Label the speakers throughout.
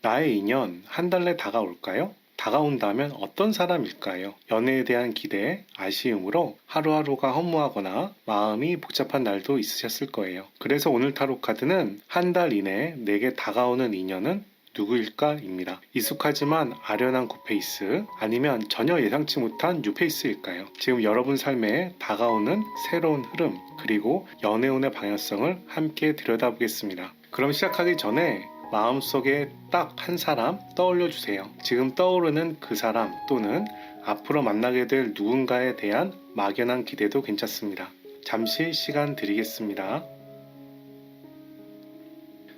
Speaker 1: 나의 인연 한 달 내 다가올까요? 다가온다면 어떤 사람일까요? 연애에 대한 기대, 아쉬움으로 하루하루가 허무하거나 마음이 복잡한 날도 있으셨을 거예요. 그래서 오늘 타로 카드는 한 달 이내에 내게 다가오는 인연은 누구일까?입니다. 익숙하지만 아련한 굿페이스 아니면 전혀 예상치 못한 뉴페이스일까요? 지금 여러분 삶에 다가오는 새로운 흐름 그리고 연애운의 방향성을 함께 들여다보겠습니다. 그럼 시작하기 전에 마음속에 딱 한 사람 떠올려 주세요. 지금 떠오르는 그 사람 또는 앞으로 만나게 될 누군가에 대한 막연한 기대도 괜찮습니다. 잠시 시간 드리겠습니다.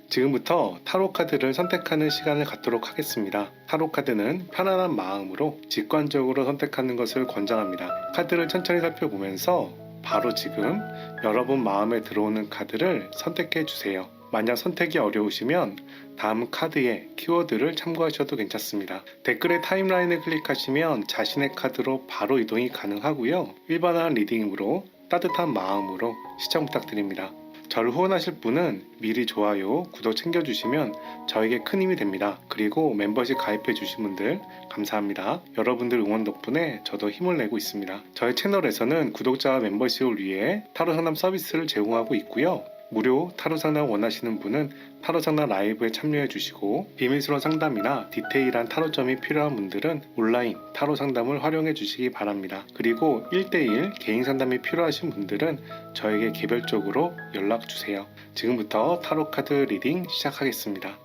Speaker 1: 지금부터 타로 카드를 선택하는 시간을 갖도록 하겠습니다. 타로 카드는 편안한 마음으로 직관적으로 선택하는 것을 권장합니다. 카드를 천천히 살펴보면서 바로 지금 여러분 마음에 들어오는 카드를 선택해 주세요. 만약 선택이 어려우시면 다음 카드의 키워드를 참고하셔도 괜찮습니다. 댓글의 타임라인을 클릭하시면 자신의 카드로 바로 이동이 가능하고요. 일반화한 리딩으로 따뜻한 마음으로 시청 부탁드립니다. 저를 후원하실 분은 미리 좋아요, 구독 챙겨주시면 저에게 큰 힘이 됩니다. 그리고 멤버십 가입해주신 분들 감사합니다. 여러분들 응원 덕분에 저도 힘을 내고 있습니다. 저희 채널에서는 구독자와 멤버십을 위해 타로 상담 서비스를 제공하고 있고요. 무료 타로 상담 원하시는 분은 타로 상담 라이브에 참여해 주시고 비밀스러운 상담이나 디테일한 타로점이 필요한 분들은 온라인 타로 상담을 활용해 주시기 바랍니다. 그리고 1대1 개인 상담이 필요하신 분들은 저에게 개별적으로 연락 주세요. 지금부터 타로 카드 리딩 시작하겠습니다.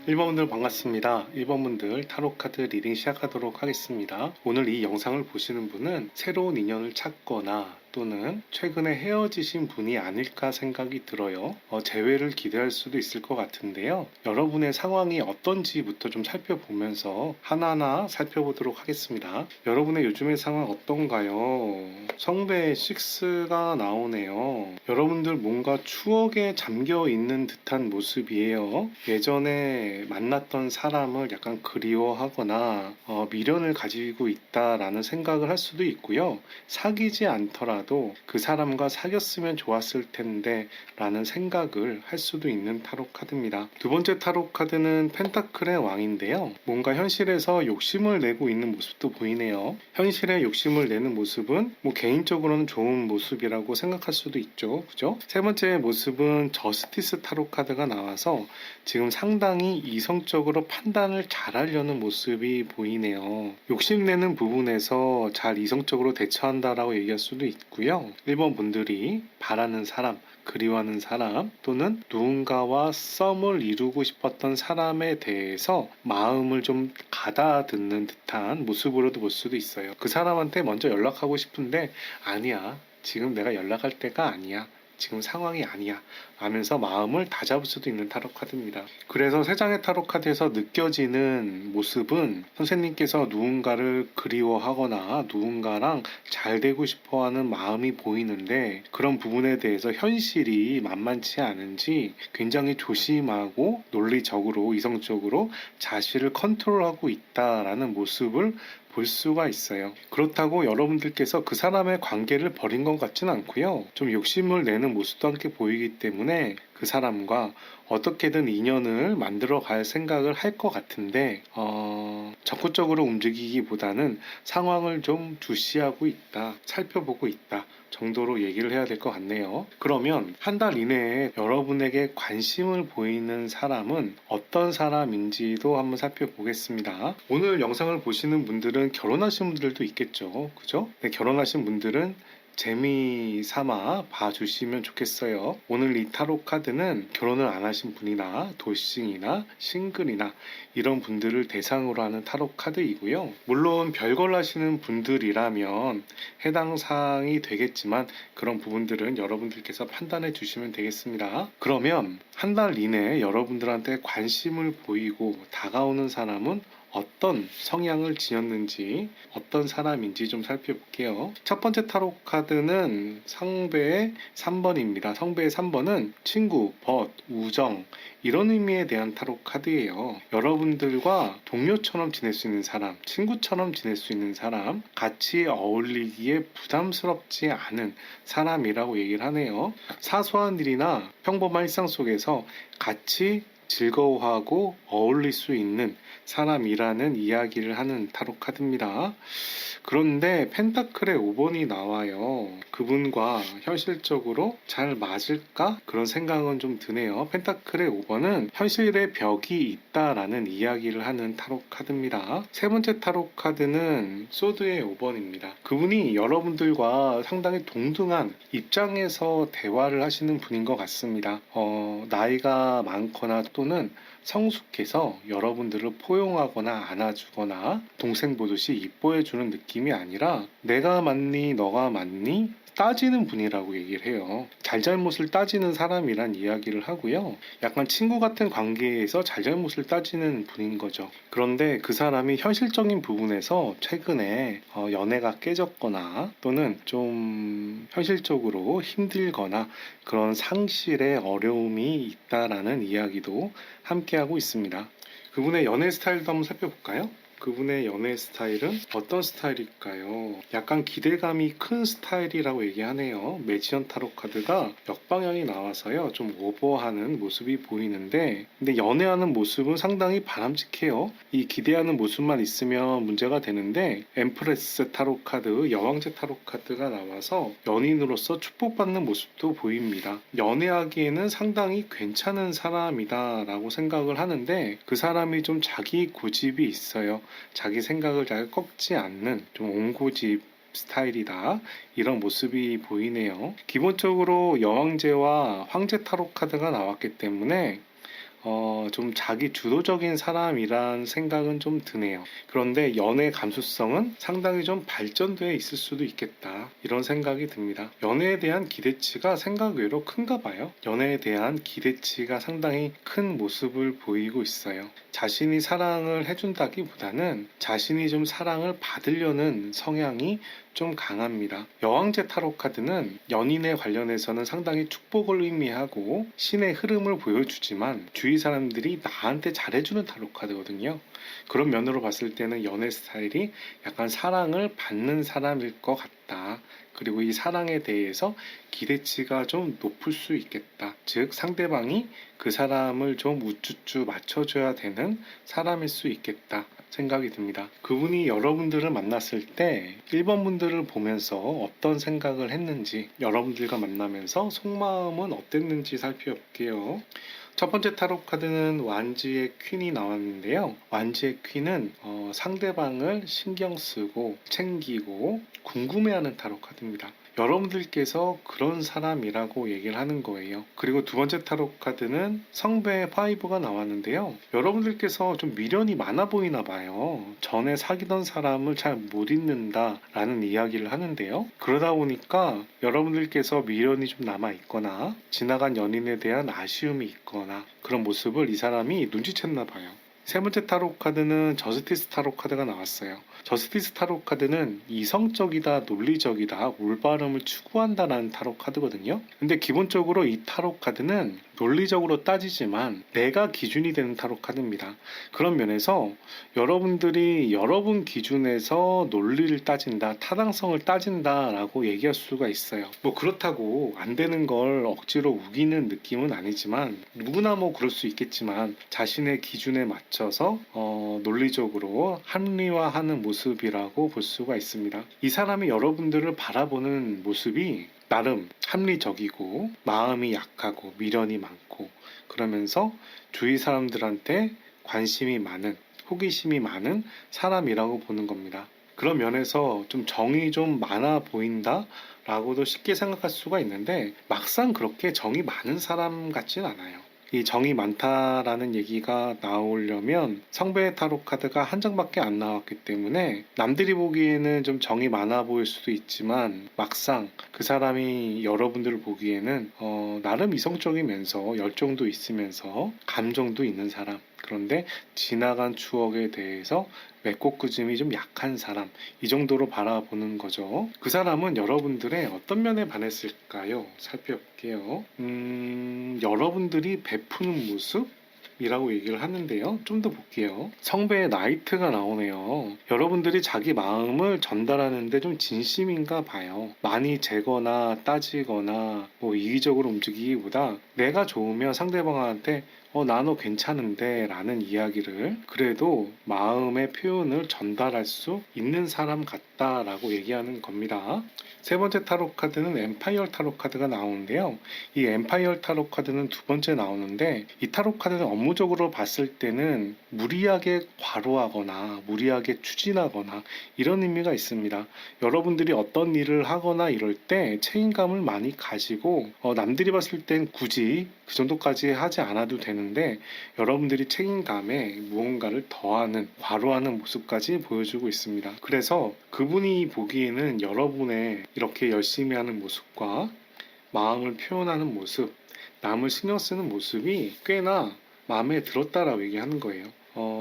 Speaker 1: 1번분들 반갑습니다. 1번분들 타로카드 리딩 시작하도록 하겠습니다. 오늘 이 영상을 보시는 분은 새로운 인연을 찾거나 또는 최근에 헤어지신 분이 아닐까 생각이 들어요. 재회를 기대할 수도 있을 것 같은데요. 여러분의 상황이 어떤지부터 좀 살펴보면서 하나하나 살펴보도록 하겠습니다. 여러분의 요즘의 상황 어떤가요? 성배 6가 나오네요. 여러분들 뭔가 추억에 잠겨 있는 듯한 모습이에요. 예전에 만났던 사람을 약간 그리워하거나 미련을 가지고 있다라는 생각을 할 수도 있고요. 사귀지 않더라도 그 사람과 사귀었으면 좋았을 텐데 라는 생각을 할 수도 있는 타로 카드입니다. 두 번째 타로 카드는 펜타클의 왕인데요. 뭔가 현실에서 욕심을 내고 있는 모습도 보이네요. 현실에 욕심을 내는 모습은 개인적으로는 좋은 모습이라고 생각할 수도 있죠. 그죠? 세 번째 모습은 저스티스 타로 카드가 나와서 지금 상당히 이성적으로 판단을 잘하려는 모습이 보이네요. 욕심내는 부분에서 잘 이성적으로 대처한다라고 얘기할 수도 있고요. 1번 분들이 바라는 사람, 그리워하는 사람 또는 누군가와 썸을 이루고 싶었던 사람에 대해서 마음을 좀 가다듬는 듯한 모습으로도 볼 수도 있어요. 그 사람한테 먼저 연락하고 싶은데 아니야. 지금 내가 연락할 때가 아니야. 지금 상황이 아니야 하면서 마음을 다잡을 수도 있는 타로 카드입니다. 그래서 세 장의 타로 카드에서 느껴지는 모습은 선생님께서 누군가를 그리워하거나 누군가랑 잘 되고 싶어하는 마음이 보이는데 그런 부분에 대해서 현실이 만만치 않은지 굉장히 조심하고 논리적으로 이성적으로 자신을 컨트롤하고 있다라는 모습을 볼 수가 있어요. 그렇다고 여러분들께서 그 사람의 관계를 버린 것 같진 않고요. 좀 욕심을 내는 모습도 함께 보이기 때문에 그 사람과 어떻게든 인연을 만들어 갈 생각을 할 것 같은데 적극적으로 움직이기보다는 상황을 좀 주시하고 있다, 살펴보고 있다 정도로 얘기를 해야 될 것 같네요. 그러면 한 달 이내에 여러분에게 관심을 보이는 사람은 어떤 사람인지도 한번 살펴보겠습니다. 오늘 영상을 보시는 분들은 결혼하신 분들도 있겠죠. 그죠? 네, 결혼하신 분들은 재미 삼아 봐주시면 좋겠어요. 오늘 이 타로 카드는 결혼을 안 하신 분이나 돌싱이나 싱글이나 이런 분들을 대상으로 하는 타로 카드이고요. 물론 별걸 하시는 분들이라면 해당 사항이 되겠지만 그런 부분들은 여러분들께서 판단해 주시면 되겠습니다. 그러면 한 달 이내에 여러분들한테 관심을 보이고 다가오는 사람은 어떤 성향을 지녔는지 어떤 사람인지 좀 살펴볼게요. 첫 번째 타로 카드는 성배의 3번입니다. 성배의 3번은 친구, 벗, 우정 이런 의미에 대한 타로 카드예요. 여러분들과 동료처럼 지낼 수 있는 사람, 친구처럼 지낼 수 있는 사람, 같이 어울리기에 부담스럽지 않은 사람이라고 얘기를 하네요. 사소한 일이나 평범한 일상 속에서 같이 즐거워하고 어울릴 수 있는 사람이라는 이야기를 하는 타로 카드입니다. 그런데 펜타클의 5번이 나와요. 그분과 현실적으로 잘 맞을까? 그런 생각은 좀 드네요. 펜타클의 5번은 현실의 벽이 있다라는 이야기를 하는 타로 카드입니다. 세 번째 타로 카드는 소드의 5번입니다. 그분이 여러분들과 상당히 동등한 입장에서 대화를 하시는 분인 것 같습니다. 나이가 많거나 또는 성숙해서 여러분들을 포용하거나 안아주거나 동생 보듯이 이뻐해주는 느낌이 아니라 내가 맞니 너가 맞니 따지는 분이라고 얘기를 해요. 잘잘못을 따지는 사람이란 이야기를 하고요. 약간 친구 같은 관계에서 잘잘못을 따지는 분인 거죠. 그런데 그 사람이 현실적인 부분에서 최근에 연애가 깨졌거나 또는 좀 현실적으로 힘들거나 그런 상실의 어려움이 있다라는 이야기도 함께하고 있습니다. 그분의 연애 스타일도 한번 살펴볼까요? 그분의 연애 스타일은 어떤 스타일일까요? 약간 기대감이 큰 스타일이라고 얘기하네요. 매지션 타로 카드가 역방향이 나와서요. 좀 오버하는 모습이 보이는데 근데 연애하는 모습은 상당히 바람직해요. 이 기대하는 모습만 있으면 문제가 되는데 엠프레스 타로 카드, 여왕제 타로 카드가 나와서 연인으로서 축복받는 모습도 보입니다. 연애하기에는 상당히 괜찮은 사람이다 라고 생각을 하는데 그 사람이 좀 자기 고집이 있어요. 자기 생각을 잘 꺾지 않는 좀 옹고집 스타일이다. 이런 모습이 보이네요. 기본적으로 여왕제와 황제 타로 카드가 나왔기 때문에 좀 자기 주도적인 사람이란 생각은 좀 드네요. 그런데 연애 감수성은 상당히 좀 발전되어 있을 수도 있겠다. 이런 생각이 듭니다. 연애에 대한 기대치가 생각 외로 큰가 봐요. 연애에 대한 기대치가 상당히 큰 모습을 보이고 있어요. 자신이 사랑을 해준다기보다는 자신이 좀 사랑을 받으려는 성향이 좀 강합니다. 여왕제 타로 카드는 연인에 관련해서는 상당히 축복을 의미하고 신의 흐름을 보여주지만 주위 사람들이 나한테 잘해주는 타로 카드거든요. 그런 면으로 봤을 때는 연애 스타일이 약간 사랑을 받는 사람일 것 같다. 그리고 이 사랑에 대해서 기대치가 좀 높을 수 있겠다. 즉 상대방이 그 사람을 좀 우쭈쭈 맞춰줘야 되는 사람일 수 있겠다 생각이 듭니다. 그분이 여러분들을 만났을 때 1번 분들을 보면서 어떤 생각을 했는지 여러분들과 만나면서 속마음은 어땠는지 살펴볼게요. 첫 번째 타로 카드는 완지의 퀸이 나왔는데요. 완지의 퀸은 상대방을 신경 쓰고 챙기고 궁금해하는 타로 카드입니다. 여러분들께서 그런 사람이라고 얘기를 하는 거예요. 그리고 두 번째 타로 카드는 성배의 5가 나왔는데요. 여러분들께서 좀 미련이 많아 보이나 봐요. 전에 사귀던 사람을 잘 못 잊는다 라는 이야기를 하는데요. 그러다 보니까 여러분들께서 미련이 좀 남아 있거나 지나간 연인에 대한 아쉬움이 있거나 그런 모습을 이 사람이 눈치챘나 봐요. 세 번째 타로 카드는 저스티스 타로 카드가 나왔어요. 저스티스 타로 카드는 이성적이다, 논리적이다, 올바름을 추구한다라는 타로 카드거든요. 근데 기본적으로 이 타로 카드는 논리적으로 따지지만 내가 기준이 되는 타로 카드입니다. 그런 면에서 여러분들이 여러분 기준에서 논리를 따진다, 타당성을 따진다라고 얘기할 수가 있어요. 뭐 그렇다고 안 되는 걸 억지로 우기는 느낌은 아니지만 누구나 뭐 그럴 수 있겠지만 자신의 기준에 맞춰서 논리적으로 합리화하는 모습이라고 볼 수가 있습니다. 이 사람이 여러분들을 바라보는 모습이 나름 합리적이고 마음이 약하고 미련이 많고 그러면서 주위 사람들한테 관심이 많은 호기심이 많은 사람이라고 보는 겁니다. 그런 면에서 좀 정이 좀 많아 보인다 라고도 쉽게 생각할 수가 있는데 막상 그렇게 정이 많은 사람 같진 않아요. 이 정이 많다라는 얘기가 나오려면 성배의 타로 카드가 한 장밖에 안 나왔기 때문에 남들이 보기에는 좀 정이 많아 보일 수도 있지만 막상 그 사람이 여러분들을 보기에는 나름 이성적이면서 열정도 있으면서 감정도 있는 사람, 그런데 지나간 추억에 대해서 맺고꾸짐이 좀 약한 사람, 이 정도로 바라보는 거죠. 그 사람은 여러분들의 어떤 면에 반했을까요? 살펴볼게요. 여러분들이 베푸는 모습? 이라고 얘기를 하는데요. 좀 더 볼게요. 성배의 나이트가 나오네요. 여러분들이 자기 마음을 전달하는데 좀 진심인가 봐요. 많이 재거나 따지거나 뭐 이기적으로 움직이기보다 내가 좋으면 상대방한테 나 너 괜찮은데 라는 이야기를 그래도 마음의 표현을 전달할 수 있는 사람 같다라고 얘기하는 겁니다. 세 번째 타로 카드는 엠파이어 타로 카드가 나오는데요. 이 엠파이어 타로 카드는 두 번째 나오는데, 이 타로 카드는 업무적으로 봤을 때는 무리하게 과로하거나 무리하게 추진하거나 이런 의미가 있습니다. 여러분들이 어떤 일을 하거나 이럴 때 책임감을 많이 가지고 남들이 봤을 땐 굳이 그 정도까지 하지 않아도 되는데, 여러분들이 책임감에 무언가를 더하는, 과로하는 모습까지 보여주고 있습니다. 그래서 그분이 보기에는 여러분의 이렇게 열심히 하는 모습과 마음을 표현하는 모습, 남을 신경 쓰는 모습이 꽤나 마음에 들었다라고 얘기하는 거예요.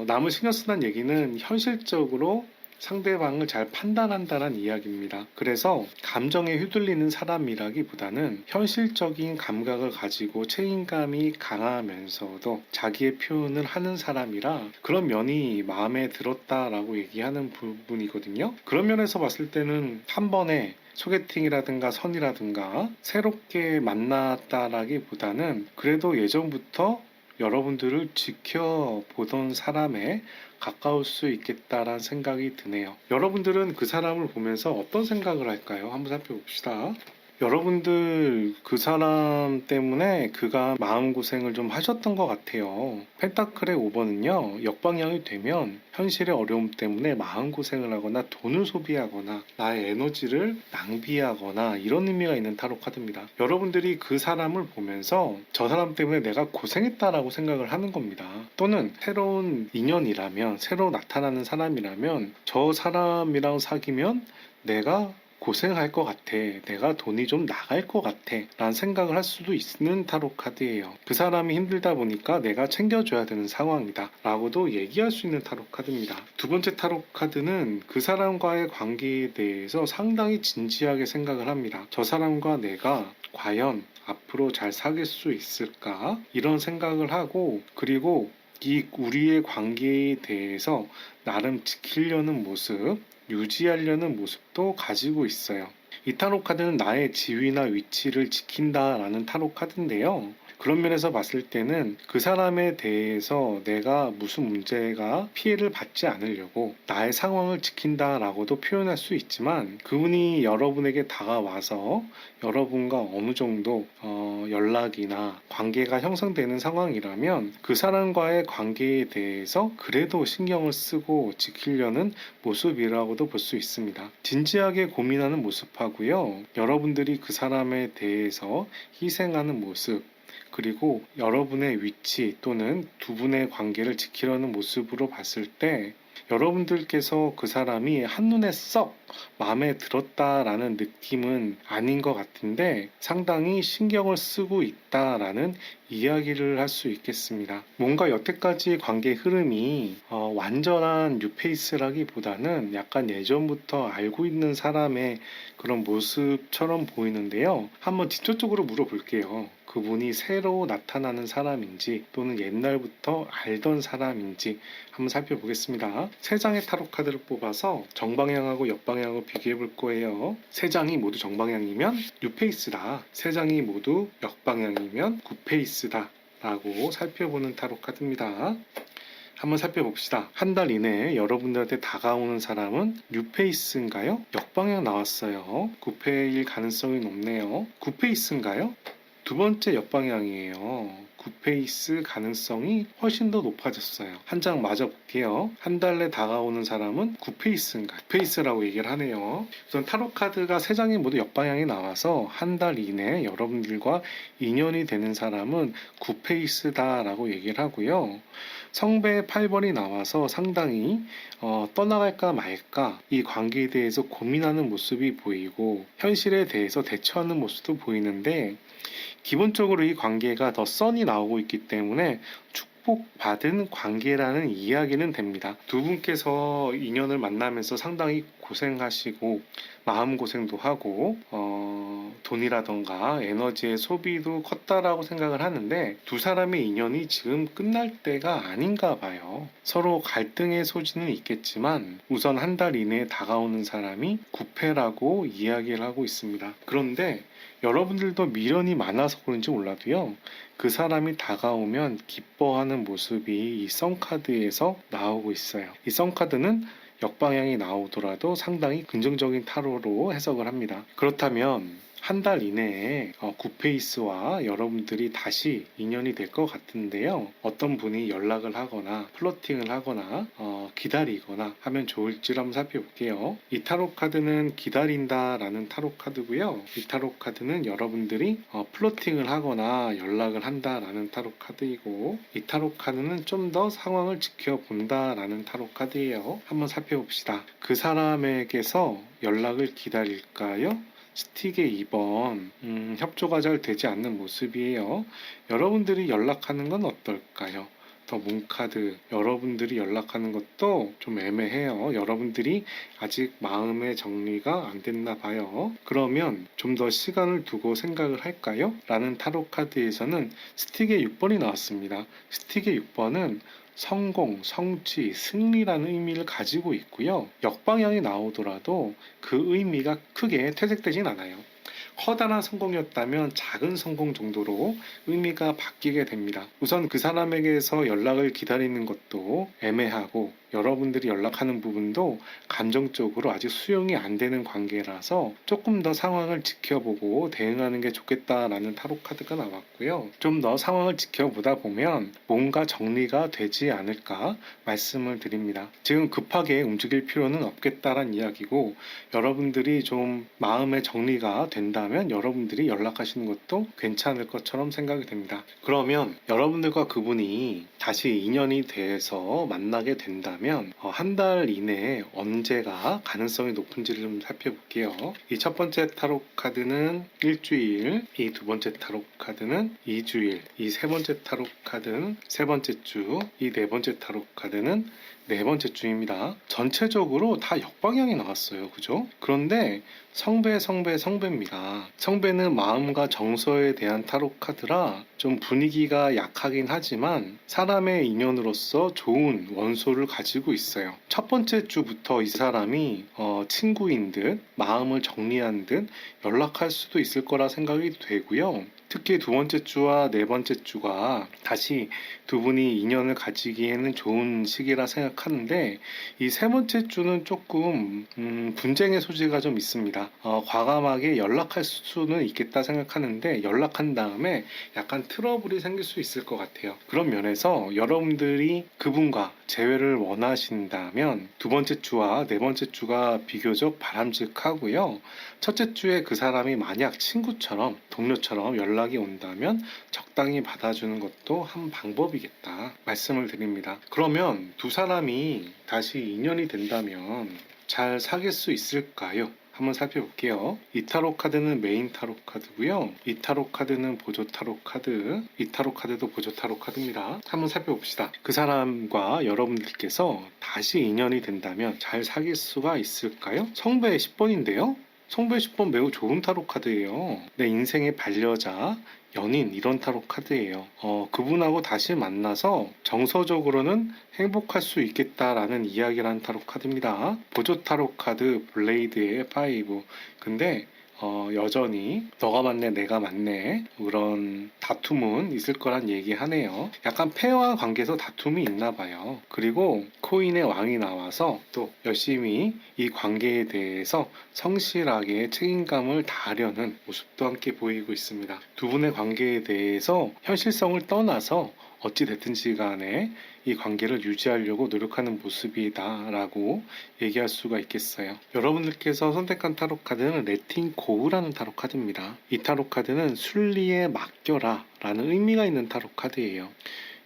Speaker 1: 남을 신경 쓴다는 얘기는 현실적으로 상대방을 잘 판단한다는 이야기입니다. 그래서 감정에 휘둘리는 사람이라기보다는 현실적인 감각을 가지고 책임감이 강하면서도 자기의 표현을 하는 사람이라 그런 면이 마음에 들었다라고 얘기하는 부분이거든요. 그런 면에서 봤을 때는 한 번에 소개팅이라든가 선이라든가 새롭게 만났다라기보다는 그래도 예전부터 여러분들을 지켜보던 사람에 가까울 수 있겠다라는 생각이 드네요. 여러분들은 그 사람을 보면서 어떤 생각을 할까요? 한번 살펴봅시다. 여러분들 그 사람 때문에 그가 마음고생을 좀 하셨던 것 같아요. 펜타클의 5번은요, 역방향이 되면 현실의 어려움 때문에 마음고생을 하거나 돈을 소비하거나 나의 에너지를 낭비하거나 이런 의미가 있는 타로 카드입니다. 여러분들이 그 사람을 보면서 저 사람 때문에 내가 고생했다라고 생각을 하는 겁니다. 또는 새로운 인연이라면, 새로 나타나는 사람이라면 저 사람이랑 사귀면 내가 고생할 것 같아. 내가 돈이 좀 나갈 것 같아. 라는 생각을 할 수도 있는 타로 카드예요. 그 사람이 힘들다 보니까 내가 챙겨줘야 되는 상황이다. 라고도 얘기할 수 있는 타로 카드입니다. 두 번째 타로 카드는 그 사람과의 관계에 대해서 상당히 진지하게 생각을 합니다. 저 사람과 내가 과연 앞으로 잘 사귈 수 있을까? 이런 생각을 하고, 그리고 이 우리의 관계에 대해서 나름 지키려는 모습, 유지하려는 모습도 가지고 있어요. 이 타로 카드는 나의 지위나 위치를 지킨다라는 타로 카드인데요. 그런 면에서 봤을 때는 그 사람에 대해서 내가 무슨 문제가 피해를 받지 않으려고 나의 상황을 지킨다라고도 표현할 수 있지만, 그분이 여러분에게 다가와서 여러분과 어느 정도 연락이나 관계가 형성되는 상황이라면 그 사람과의 관계에 대해서 그래도 신경을 쓰고 지키려는 모습이라고도 볼 수 있습니다. 진지하게 고민하는 모습하고요, 여러분들이 그 사람에 대해서 희생하는 모습, 그리고 여러분의 위치 또는 두 분의 관계를 지키려는 모습으로 봤을 때 여러분들께서 그 사람이 한눈에 썩 마음에 들었다라는 느낌은 아닌 것 같은데 상당히 신경을 쓰고 있다라는 이야기를 할 수 있겠습니다. 뭔가 여태까지 관계 흐름이 완전한 뉴페이스라기보다는 약간 예전부터 알고 있는 사람의 그런 모습처럼 보이는데요. 한번 직접적으로 물어볼게요. 그분이 새로 나타나는 사람인지 또는 옛날부터 알던 사람인지 한번 살펴보겠습니다. 세 장의 타로 카드를 뽑아서 정방향하고 역방향하고 비교해 볼 거예요. 세 장이 모두 정방향이면 뉴페이스다. 세 장이 모두 역방향이면 굿페이스다. 라고 살펴보는 타로 카드입니다. 한번 살펴봅시다. 한 달 이내에 여러분들한테 다가오는 사람은 뉴페이스인가요? 역방향 나왔어요. 굿페일 가능성이 높네요. 굿페이스인가요? 두 번째 역방향이에요. 굿페이스 가능성이 훨씬 더 높아졌어요. 한 장 맞아 볼게요. 한 달 내 다가오는 사람은 굿페이스인가? 굿페이스라고 얘기를 하네요. 우선 타로 카드가 세 장이 모두 역방향이 나와서 한 달 이내에 여러분들과 인연이 되는 사람은 굿페이스다라고 얘기를 하고요. 성배 8번이 나와서 상당히 떠나갈까 말까 이 관계에 대해서 고민하는 모습이 보이고 현실에 대해서 대처하는 모습도 보이는데, 기본적으로 이 관계가 더 썬이 나오고 있기 때문에 축복받은 관계라는 이야기는 됩니다. 두 분께서 인연을 만나면서 상당히 고생하시고 마음고생도 하고 돈이라던가 에너지의 소비도 컸다라고 생각을 하는데, 두 사람의 인연이 지금 끝날 때가 아닌가 봐요. 서로 갈등의 소지는 있겠지만 우선 한 달 이내에 다가오는 사람이 구패라고 이야기를 하고 있습니다. 그런데 여러분들도 미련이 많아서 그런지 몰라도요, 그 사람이 다가오면 기뻐하는 모습이 이 썬카드에서 나오고 있어요. 이 썬카드는 역방향이 나오더라도 상당히 긍정적인 타로로 해석을 합니다. 그렇다면 한 달 이내에 굿페이스와 여러분들이 다시 인연이 될 것 같은데요. 어떤 분이 연락을 하거나 플러팅을 하거나 기다리거나 하면 좋을지 한번 살펴볼게요. 이 타로 카드는 기다린다라는 타로 카드고요. 이 타로 카드는 여러분들이 플러팅을 하거나 연락을 한다라는 타로 카드이고, 이 타로 카드는 좀 더 상황을 지켜본다라는 타로 카드예요. 한번 살펴봅시다. 그 사람에게서 연락을 기다릴까요? 스틱의 2번, 협조가 잘 되지 않는 모습이에요. 여러분들이 연락하는 건 어떨까요? 더 문카드, 여러분들이 연락하는 것도 좀 애매해요. 여러분들이 아직 마음의 정리가 안 됐나 봐요. 그러면 좀 더 시간을 두고 생각을 할까요? 라는 타로 카드에서는 스틱의 6번이 나왔습니다. 스틱의 6번은 성공, 성취, 승리라는 의미를 가지고 있고요. 역방향이 나오더라도 그 의미가 크게 퇴색되진 않아요. 커다란 성공이었다면 작은 성공 정도로 의미가 바뀌게 됩니다. 우선 그 사람에게서 연락을 기다리는 것도 애매하고, 여러분들이 연락하는 부분도 감정적으로 아직 수용이 안 되는 관계라서 조금 더 상황을 지켜보고 대응하는 게 좋겠다라는 타로 카드가 나왔고요. 좀 더 상황을 지켜보다 보면 뭔가 정리가 되지 않을까 말씀을 드립니다. 지금 급하게 움직일 필요는 없겠다라는 이야기고, 여러분들이 좀 마음의 정리가 된다면 여러분들이 연락하시는 것도 괜찮을 것처럼 생각이 됩니다. 그러면 여러분들과 그분이 다시 인연이 돼서 만나게 된다면 한 달 이내에 언제가 가능성이 높은지를 좀 살펴볼게요. 이 첫 번째 타로 카드는 일주일, 이 두 번째 타로 카드는 2주일, 이 세 번째 타로 카드는 세 번째 주, 이 네 번째 타로 카드는 네 번째 주입니다. 전체적으로 다 역방향이 나왔어요. 그죠? 그런데 성배입니다. 성배는 마음과 정서에 대한 타로 카드라 좀 분위기가 약하긴 하지만 사람의 인연으로서 좋은 원소를 가지고 있어요. 첫 번째 주부터 이 사람이 친구인 듯, 마음을 정리한 듯 연락할 수도 있을 거라 생각이 되고요. 특히 두 번째 주와 네 번째 주가 다시 두 분이 인연을 가지기에는 좋은 시기라 생각하는데, 이 세 번째 주는 조금 분쟁의 소지가 좀 있습니다. 과감하게 연락할 수는 있겠다 생각하는데 연락한 다음에 약간 트러블이 생길 수 있을 것 같아요. 그런 면에서 여러분들이 그분과 재회를 원하신다면 두 번째 주와 네 번째 주가 비교적 바람직하고요. 첫째 주에 그 사람이 만약 친구처럼 동료처럼 연락이 온다면 적당히 받아주는 것도 한 방법이겠다 말씀을 드립니다. 그러면 두 사람이 다시 인연이 된다면 잘 사귈 수 있을까요? 한번 살펴볼게요. 이 타로 카드는 메인 타로 카드고요. 이 타로 카드는 보조 타로 카드, 이 타로 카드도 보조 타로 카드입니다. 한번 살펴봅시다. 그 사람과 여러분들께서 다시 인연이 된다면 잘 사귈 수가 있을까요? 성배의 10번인데요. 성배의 10번 매우 좋은 타로 카드예요. 내 인생의 반려자, 연인, 이런 타로 카드예요. 그분하고 다시 만나서 정서적으로는 행복할 수 있겠다라는 이야기라는 타로 카드입니다. 보조 타로 카드 블레이드의 5. 근데 여전히 너가 맞네 내가 맞네 그런 다툼은 있을 거란 얘기하네요. 약간 페어와 관계에서 다툼이 있나 봐요. 그리고 코인의 왕이 나와서 또 열심히 이 관계에 대해서 성실하게 책임감을 다하려는 모습도 함께 보이고 있습니다. 두 분의 관계에 대해서 현실성을 떠나서 어찌 됐든지 간에 이 관계를 유지하려고 노력하는 모습이다 라고 얘기할 수가 있겠어요. 여러분들께서 선택한 타로 카드는 레팅 고우라는 타로 카드입니다. 이 타로 카드는 순리에 맡겨라 라는 의미가 있는 타로 카드예요.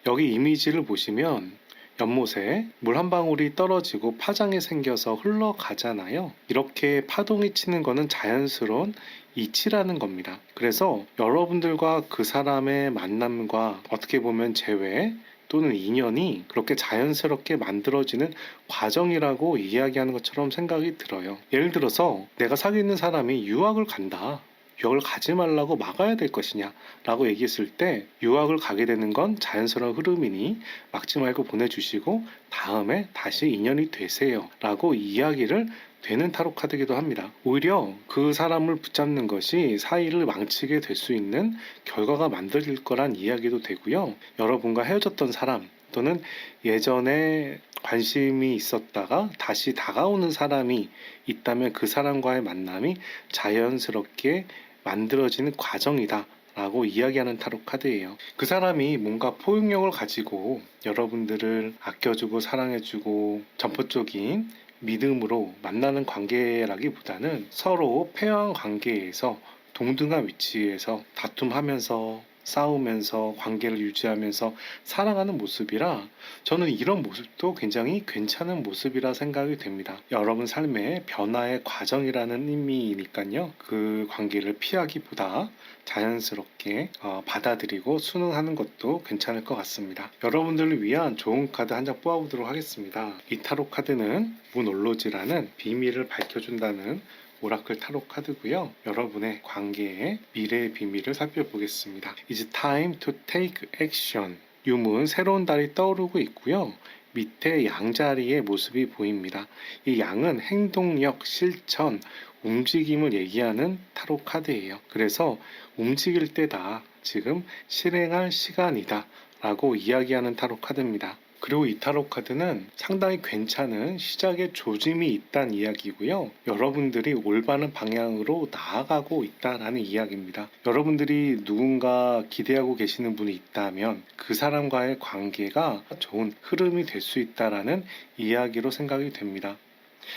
Speaker 1: 여기 이미지를 보시면 연못에 물 한 방울이 떨어지고 파장이 생겨서 흘러가잖아요. 이렇게 파동이 치는 거는 자연스러운 이치라는 겁니다. 그래서 여러분들과 그 사람의 만남과 어떻게 보면 재회 또는 인연이 그렇게 자연스럽게 만들어지는 과정이라고 이야기하는 것처럼 생각이 들어요. 예를 들어서 내가 사귀는 사람이 유학을 간다. 유학을 가지 말라고 막아야 될 것이냐 라고 얘기했을 때 유학을 가게 되는 건 자연스러운 흐름이니 막지 말고 보내주시고 다음에 다시 인연이 되세요 라고 이야기를 되는 타로 카드이기도 합니다. 오히려 그 사람을 붙잡는 것이 사이를 망치게 될 수 있는 결과가 만들어질 거란 이야기도 되고요. 여러분과 헤어졌던 사람 또는 예전에 관심이 있었다가 다시 다가오는 사람이 있다면 그 사람과의 만남이 자연스럽게 만들어지는 과정이다 라고 이야기하는 타로 카드예요. 그 사람이 뭔가 포용력을 가지고 여러분들을 아껴주고 사랑해주고 전폭적인 믿음으로 만나는 관계라기보다는 서로 페어한 관계에서 동등한 위치에서 다툼하면서 싸우면서 관계를 유지하면서 살아가는 모습이라 저는 이런 모습도 굉장히 괜찮은 모습이라 생각이 됩니다. 여러분 삶의 변화의 과정이라는 의미니까요. 그 관계를 피하기보다 자연스럽게 받아들이고 순응하는 것도 괜찮을 것 같습니다. 여러분들을 위한 좋은 카드 한 장 뽑아보도록 하겠습니다. 이 타로 카드는 문올로지라는 비밀을 밝혀준다는 오라클 타로 카드고요. 여러분의 관계의 미래의 비밀을 살펴보겠습니다. It's time to take action. 유문 새로운 달이 떠오르고 있고요. 밑에 양자리의 모습이 보입니다. 이 양은 행동력, 실천, 움직임을 얘기하는 타로 카드예요. 그래서 움직일 때다. 지금 실행할 시간이다. 라고 이야기하는 타로 카드입니다. 그리고 이 타로 카드는 상당히 괜찮은 시작의 조짐이 있다는 이야기고요. 여러분들이 올바른 방향으로 나아가고 있다는 이야기입니다. 여러분들이 누군가 기대하고 계시는 분이 있다면 그 사람과의 관계가 좋은 흐름이 될 수 있다는 이야기로 생각이 됩니다.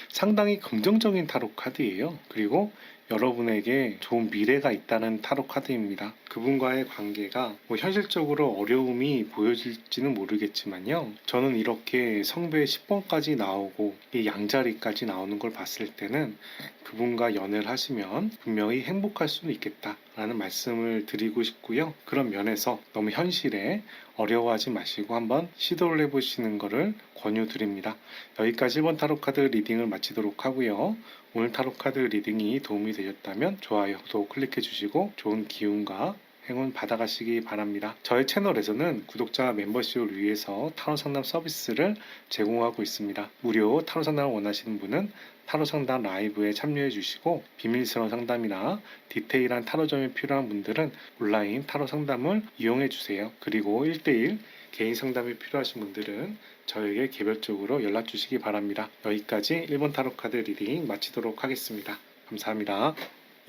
Speaker 1: 상당히 긍정적인 타로 카드예요. 그리고 여러분에게 좋은 미래가 있다는 타로 카드입니다. 그분과의 관계가 현실적으로 어려움이 보여질지는 모르겠지만요. 저는 이렇게 성배 10번까지 나오고 이 양자리까지 나오는 걸 봤을 때는 그분과 연애를 하시면 분명히 행복할 수는 있겠다라는 말씀을 드리고 싶고요. 그런 면에서 너무 현실에 어려워하지 마시고 한번 시도를 해보시는 것을 권유드립니다. 여기까지 1번 타로 카드 리딩을 마치도록 하고요. 오늘 타로 카드 리딩이 도움이 되셨다면 좋아요, 구독 클릭해 주시고 좋은 기운과 행운 받아가시기 바랍니다. 저의 채널에서는 구독자 멤버십을 위해서 타로 상담 서비스를 제공하고 있습니다. 무료 타로 상담을 원하시는 분은 타로 상담 라이브에 참여해 주시고 비밀스러운 상담이나 디테일한 타로점이 필요한 분들은 온라인 타로 상담을 이용해 주세요. 그리고 1대1 개인 상담이 필요하신 분들은 저에게 개별적으로 연락 주시기 바랍니다. 여기까지 1번 타로 카드 리딩 마치도록 하겠습니다. 감사합니다.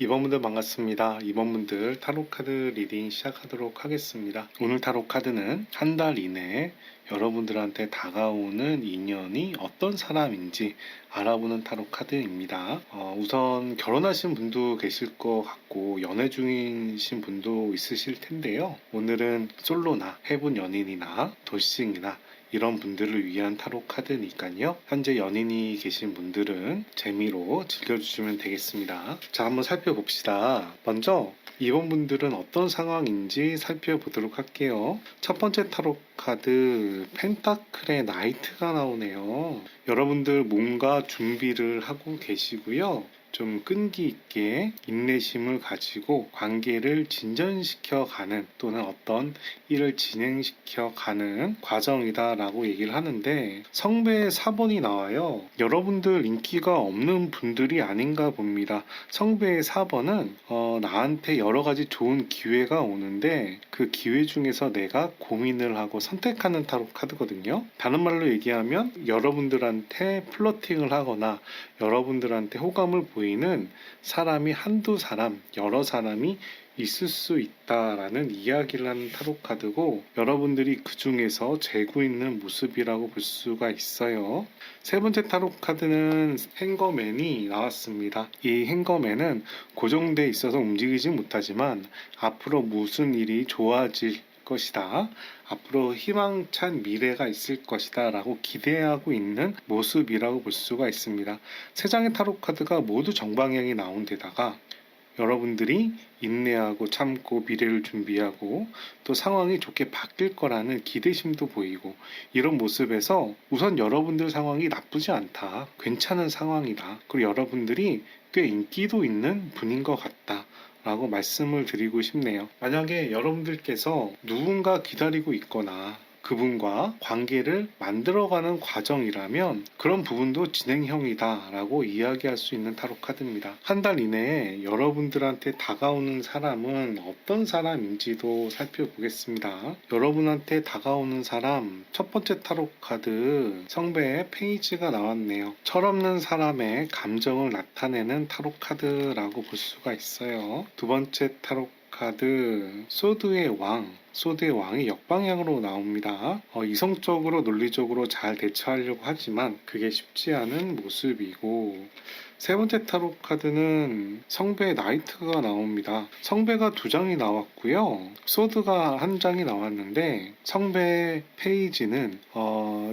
Speaker 1: 2번 분들 반갑습니다. 2번 분들 타로 카드 리딩 시작하도록 하겠습니다. 오늘 타로 카드는 한 달 이내에 여러분들한테 다가오는 인연이 어떤 사람인지 알아보는 타로 카드입니다. 우선 결혼하신 분도 계실 것 같고 연애 중이신 분도 있으실 텐데요. 오늘은 솔로나 해본 연인이나 돌싱이나 이런 분들을 위한 타로 카드니까요. 현재 연인이 계신 분들은 재미로 즐겨주시면 되겠습니다. 자, 한번 살펴봅시다. 먼저 이번 분들은 어떤 상황인지 살펴보도록 할게요. 첫 번째 타로 카드 펜타클의 나이트가 나오네요. 여러분들 뭔가 준비를 하고 계시고요. 좀 끈기 있게 인내심을 가지고 관계를 진전시켜 가는 또는 어떤 일을 진행시켜 가는 과정이다라고 얘기를 하는데 성배의 4번이 나와요. 여러분들 인기가 없는 분들이 아닌가 봅니다. 성배의 4번은 나한테 여러 가지 좋은 기회가 오는데 그 기회 중에서 내가 고민을 하고 선택하는 타로 카드거든요. 다른 말로 얘기하면 여러분들한테 플러팅을 하거나 여러분들한테 호감을 보이는 사람이 한두 사람, 여러 사람이 있을 수 있다라는 이야기를 하는 타로 카드고 여러분들이 그 중에서 재고 있는 모습이라고 볼 수가 있어요. 세 번째 타로 카드는 행거맨이 나왔습니다. 이 행거맨은 고정돼 있어서 움직이지 못하지만 앞으로 무슨 일이 좋아질 것이다. 앞으로 희망찬 미래가 있을 것이다 라고 기대하고 있는 모습이라고 볼 수가 있습니다. 세 장의 타로 카드가 모두 정방향이 나온 데다가 여러분들이 인내하고 참고 미래를 준비하고 또 상황이 좋게 바뀔 거라는 기대심도 보이고 이런 모습에서 우선 여러분들 상황이 나쁘지 않다. 괜찮은 상황이다. 그리고 여러분들이 꽤 인기도 있는 분인 것 같다. 라고 말씀을 드리고 싶네요. 만약에 여러분들께서 누군가 기다리고 있거나 그분과 관계를 만들어가는 과정이라면 그런 부분도 진행형이다 라고 이야기할 수 있는 타로 카드입니다. 한 달 이내에 여러분들한테 다가오는 사람은 어떤 사람인지도 살펴보겠습니다. 여러분한테 다가오는 사람, 첫 번째 타로 카드 성배의 페이지가 나왔네요. 철없는 사람의 감정을 나타내는 타로 카드라고 볼 수가 있어요. 두 번째 타로 카드 소드의 왕, 소드의 왕이 역방향으로 나옵니다. 이성적으로 논리적으로 잘 대처하려고 하지만 그게 쉽지 않은 모습이고, 세 번째 타로 카드는 성배의 나이트가 나옵니다. 성배가 두 장이 나왔고요. 소드가 한 장이 나왔는데, 성배의 페이지는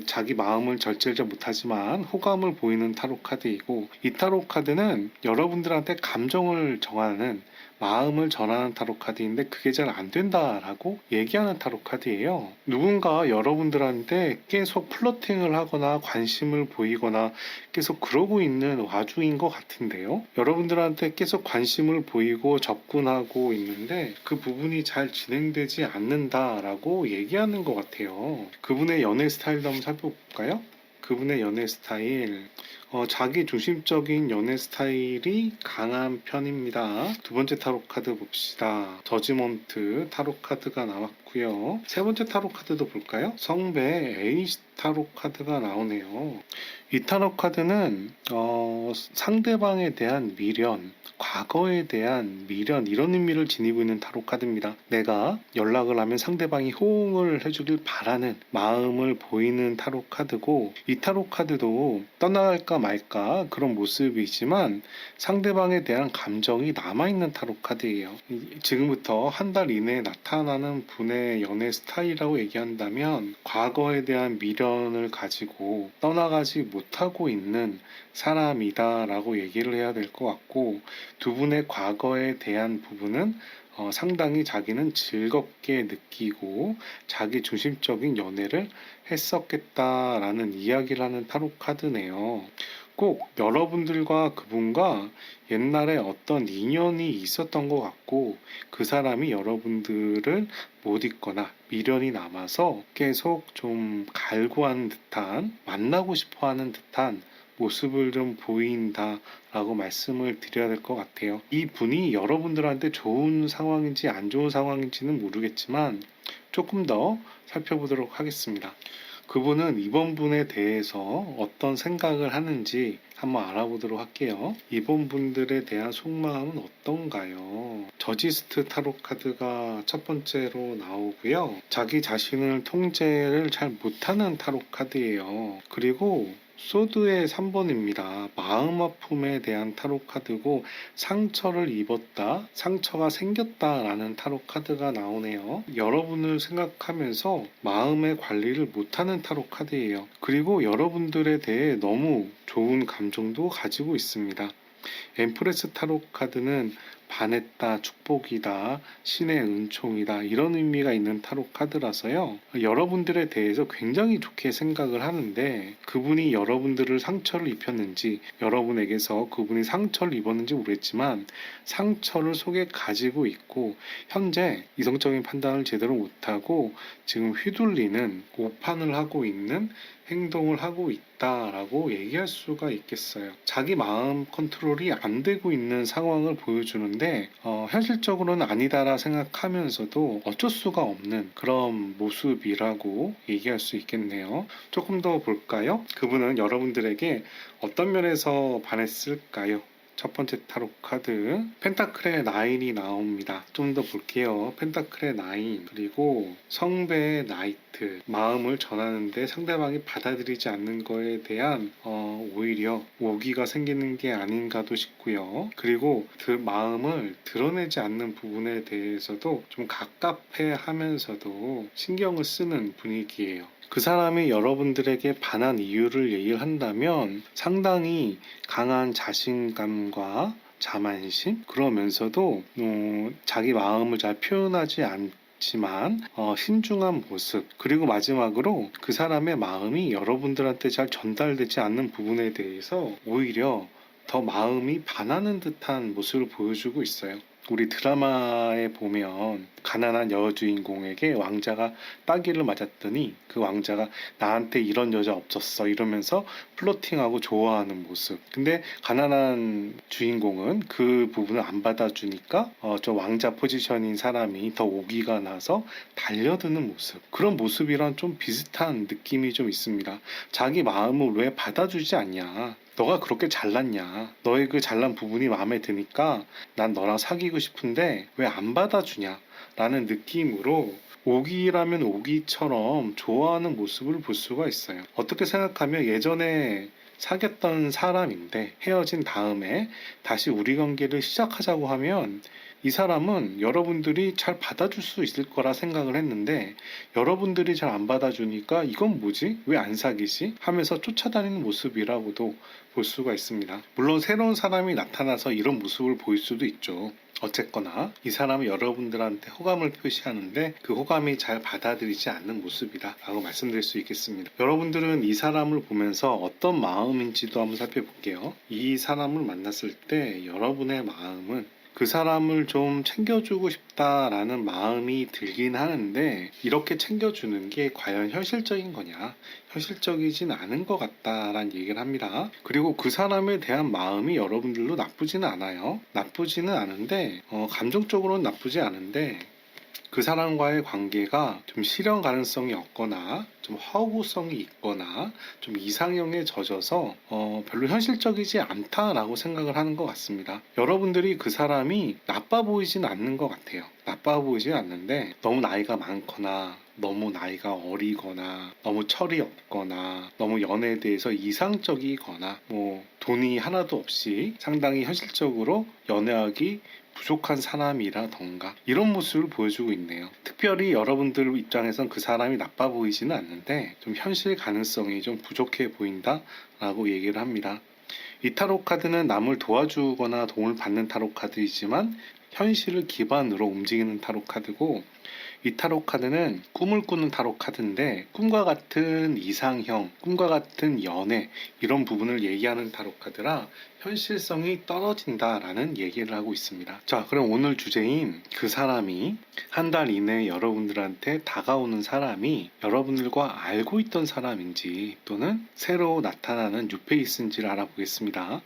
Speaker 1: 자기 마음을 절제를 못하지만 호감을 보이는 타로 카드이고, 이 타로 카드는 여러분들한테 감정을 정하는, 마음을 전하는 타로 카드인데 그게 잘 안 된다라고 얘기하는 타로 카드예요. 누군가 여러분들한테 계속 플러팅을 하거나 관심을 보이거나 계속 그러고 있는 와중인 것 같은데요. 여러분들한테 계속 관심을 보이고 접근하고 있는데 그 부분이 잘 진행되지 않는다라고 얘기하는 것 같아요. 그분의 연애 스타일도 한번 살펴볼까요? 그분의 연애 스타일, 자기 중심적인 연애 스타일이 강한 편입니다. 두 번째 타로 카드 봅시다. 저지먼트 타로 카드가 나왔고요. 세 번째 타로 카드도 볼까요? 성배 에이스 타로 카드가 나오네요. 이 타로 카드는 상대방에 대한 미련, 과거에 대한 미련, 이런 의미를 지니고 있는 타로 카드입니다. 내가 연락을 하면 상대방이 호응을 해주길 바라는 마음을 보이는 타로 카드고, 이 타로 카드도 떠나갈까 말까 그런 모습이지만 상대방에 대한 감정이 남아있는 타로 카드예요. 지금부터 한 달 이내에 나타나는 분의 연애 스타일이라고 얘기한다면 과거에 대한 미련을 가지고 떠나가지 못하고 있는 사람이다 라고 얘기를 해야 될 것 같고, 두 분의 과거에 대한 부분은 상당히 자기는 즐겁게 느끼고 자기 중심적인 연애를 했었겠다라는 이야기를 하는 타로 카드네요. 꼭 여러분들과 그분과 옛날에 어떤 인연이 있었던 것 같고, 그 사람이 여러분들을 못 잊거나 미련이 남아서 계속 좀 갈구하는 듯한, 만나고 싶어 하는 듯한 모습을 좀 보인다라고 말씀을 드려야 될 것 같아요. 이 분이 여러분들한테 좋은 상황인지 안 좋은 상황인지는 모르겠지만 조금 더 살펴보도록 하겠습니다. 그분은 이번 분에 대해서 어떤 생각을 하는지 한번 알아보도록 할게요. 이번 분들에 대한 속마음은 어떤가요? 저지스트 타로 카드가 첫 번째로 나오고요. 자기 자신을 통제를 잘 못하는 타로 카드예요. 그리고 소드의 3번입니다. 마음 아픔에 대한 타로 카드고, 상처를 입었다, 상처가 생겼다라는 타로 카드가 나오네요. 여러분을 생각하면서 마음의 관리를 못하는 타로 카드예요. 그리고 여러분들에 대해 너무 좋은 감정도 가지고 있습니다. 엠프레스 타로 카드는 반했다, 축복이다, 신의 은총이다, 이런 의미가 있는 타로 카드라서요. 여러분들에 대해서 굉장히 좋게 생각을 하는데, 그분이 여러분들을 상처를 입혔는지, 여러분에게서 그분이 상처를 입었는지 모르겠지만 상처를 속에 가지고 있고, 현재 이성적인 판단을 제대로 못하고 지금 휘둘리는, 오판을 하고 있는 행동을 하고 있다라고 얘기할 수가 있겠어요. 자기 마음 컨트롤이 안 되고 있는 상황을 보여주는데, 현실적으로는 아니다라 생각하면서도 어쩔 수가 없는 그런 모습이라고 얘기할 수 있겠네요. 조금 더 볼까요? 그분은 여러분들에게 어떤 면에서 반했을까요? 첫 번째 타로 카드 펜타클의 9이 나옵니다. 좀 더 볼게요. 펜타클의 9, 그리고 성배의 나이트, 마음을 전하는데 상대방이 받아들이지 않는 거에 대한 오히려 오기가 생기는 게 아닌가도 싶고요. 그리고 그 마음을 드러내지 않는 부분에 대해서도 좀 갑갑해 하면서도 신경을 쓰는 분위기예요. 그 사람이 여러분들에게 반한 이유를 얘기를 한다면 상당히 강한 자신감과 자만심, 그러면서도 자기 마음을 잘 표현하지 않지만 신중한 모습, 그리고 마지막으로 그 사람의 마음이 여러분들한테 잘 전달되지 않는 부분에 대해서 오히려 더 마음이 반하는 듯한 모습을 보여주고 있어요. 우리 드라마에 보면 가난한 여주인공에게 왕자가 따기를 맞았더니 그 왕자가 나한테 이런 여자 없었어 이러면서 플러팅하고 좋아하는 모습. 근데 가난한 주인공은 그 부분을 안 받아주니까 좀 왕자 포지션인 사람이 더 오기가 나서 달려드는 모습. 그런 모습이랑 좀 비슷한 느낌이 좀 있습니다. 자기 마음을 왜 받아주지 않냐. 너가 그렇게 잘났냐. 너의 그 잘난 부분이 마음에 드니까 난 너랑 사귀고 싶은데 왜 안 받아주냐. 라는 느낌으로 오기라면 오기처럼 좋아하는 모습을 볼 수가 있어요. 어떻게 생각하면 예전에 사귀었던 사람인데 헤어진 다음에 다시 우리 관계를 시작하자고 하면 이 사람은 여러분들이 잘 받아줄 수 있을 거라 생각을 했는데 여러분들이 잘 안 받아주니까 이건 뭐지? 왜 안 사귀지? 하면서 쫓아다니는 모습이라고도 볼 수가 있습니다. 물론 새로운 사람이 나타나서 이런 모습을 보일 수도 있죠. 어쨌거나 이 사람은 여러분들한테 호감을 표시하는데 그 호감이 잘 받아들이지 않는 모습이다 라고 말씀드릴 수 있겠습니다. 여러분들은 이 사람을 보면서 어떤 마음인지도 한번 살펴볼게요. 이 사람을 만났을 때 여러분의 마음은 그 사람을 좀 챙겨주고 싶다라는 마음이 들긴 하는데 이렇게 챙겨주는 게 과연 현실적인 거냐? 현실적이진 않은 것 같다라는 얘기를 합니다. 그리고 그 사람에 대한 마음이 여러분들도 나쁘지는 않아요. 나쁘지는 않은데 감정적으로는 나쁘지 않은데 그 사람과의 관계가 좀 실현 가능성이 없거나 좀 허구성이 있거나 좀 이상형에 젖어서 별로 현실적이지 않다라고 생각을 하는 것 같습니다. 여러분들이 그 사람이 나빠 보이진 않는 것 같아요. 나빠 보이진 않는데 너무 나이가 많거나 너무 나이가 어리거나 너무 철이 없거나 너무 연애에 대해서 이상적이거나 뭐 돈이 하나도 없이 상당히 현실적으로 연애하기 부족한 사람이라던가 이런 모습을 보여주고 있네요. 특별히 여러분들 입장에선 그 사람이 나빠 보이지는 않는데 좀 현실 가능성이 좀 부족해 보인다 라고 얘기를 합니다. 이 타로 카드는 남을 도와주거나 도움을 받는 타로 카드이지만 현실을 기반으로 움직이는 타로 카드고 이 타로 카드는 꿈을 꾸는 타로 카드인데 꿈과 같은 이상형, 꿈과 같은 연애 이런 부분을 얘기하는 타로 카드라 현실성이 떨어진다라는 얘기를 하고 있습니다. 자, 그럼 오늘 주제인 그 사람이 한 달 이내에 여러분들한테 다가오는 사람이 여러분들과 알고 있던 사람인지 또는 새로 나타나는 뉴페이스인지를 알아보겠습니다.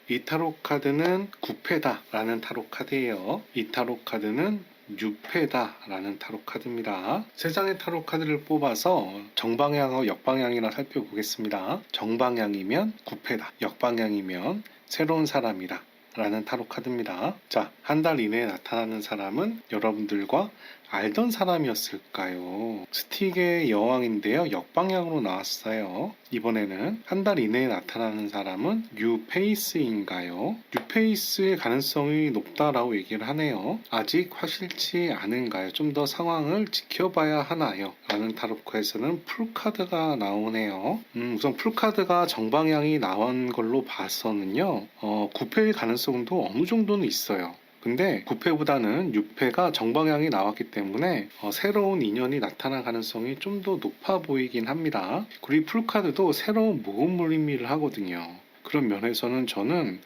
Speaker 1: 이 타로 카드는 9패다라는 타로 카드예요. 이 타로 카드는 뉴페다라는 타로 카드입니다. 세 장의 타로 카드를 뽑아서 정방향하고 역방향이라 살펴보겠습니다. 정방향이면 9패다, 역방향이면 새로운 사람이다 라는 타로 카드입니다. 자, 한 달 이내에 나타나는 사람은 여러분들과 알던 사람이었을까요? 스틱의 여왕인데요. 역방향으로 나왔어요. 이번에는 한 달 이내에 나타나는 사람은 뉴페이스인가요? 뉴페이스의 가능성이 높다라고 얘기를 하네요. 아직 확실치 않은가요? 좀 더 상황을 지켜봐야 하나요? 라는 타로카에서는 풀카드가 나오네요. 우선 풀카드가 정방향이 나온 걸로 봐서는요. 9패의 가능성도 어느 정도는 있어요. 근데 9패보다는 6패가 정방향이 나왔기 때문에 새로운 인연이 나타날 가능성이 좀 더 높아 보이긴 합니다. 그리고 풀카드도 새로운 모험 의미를 하거든요. 그런 면에서는 저는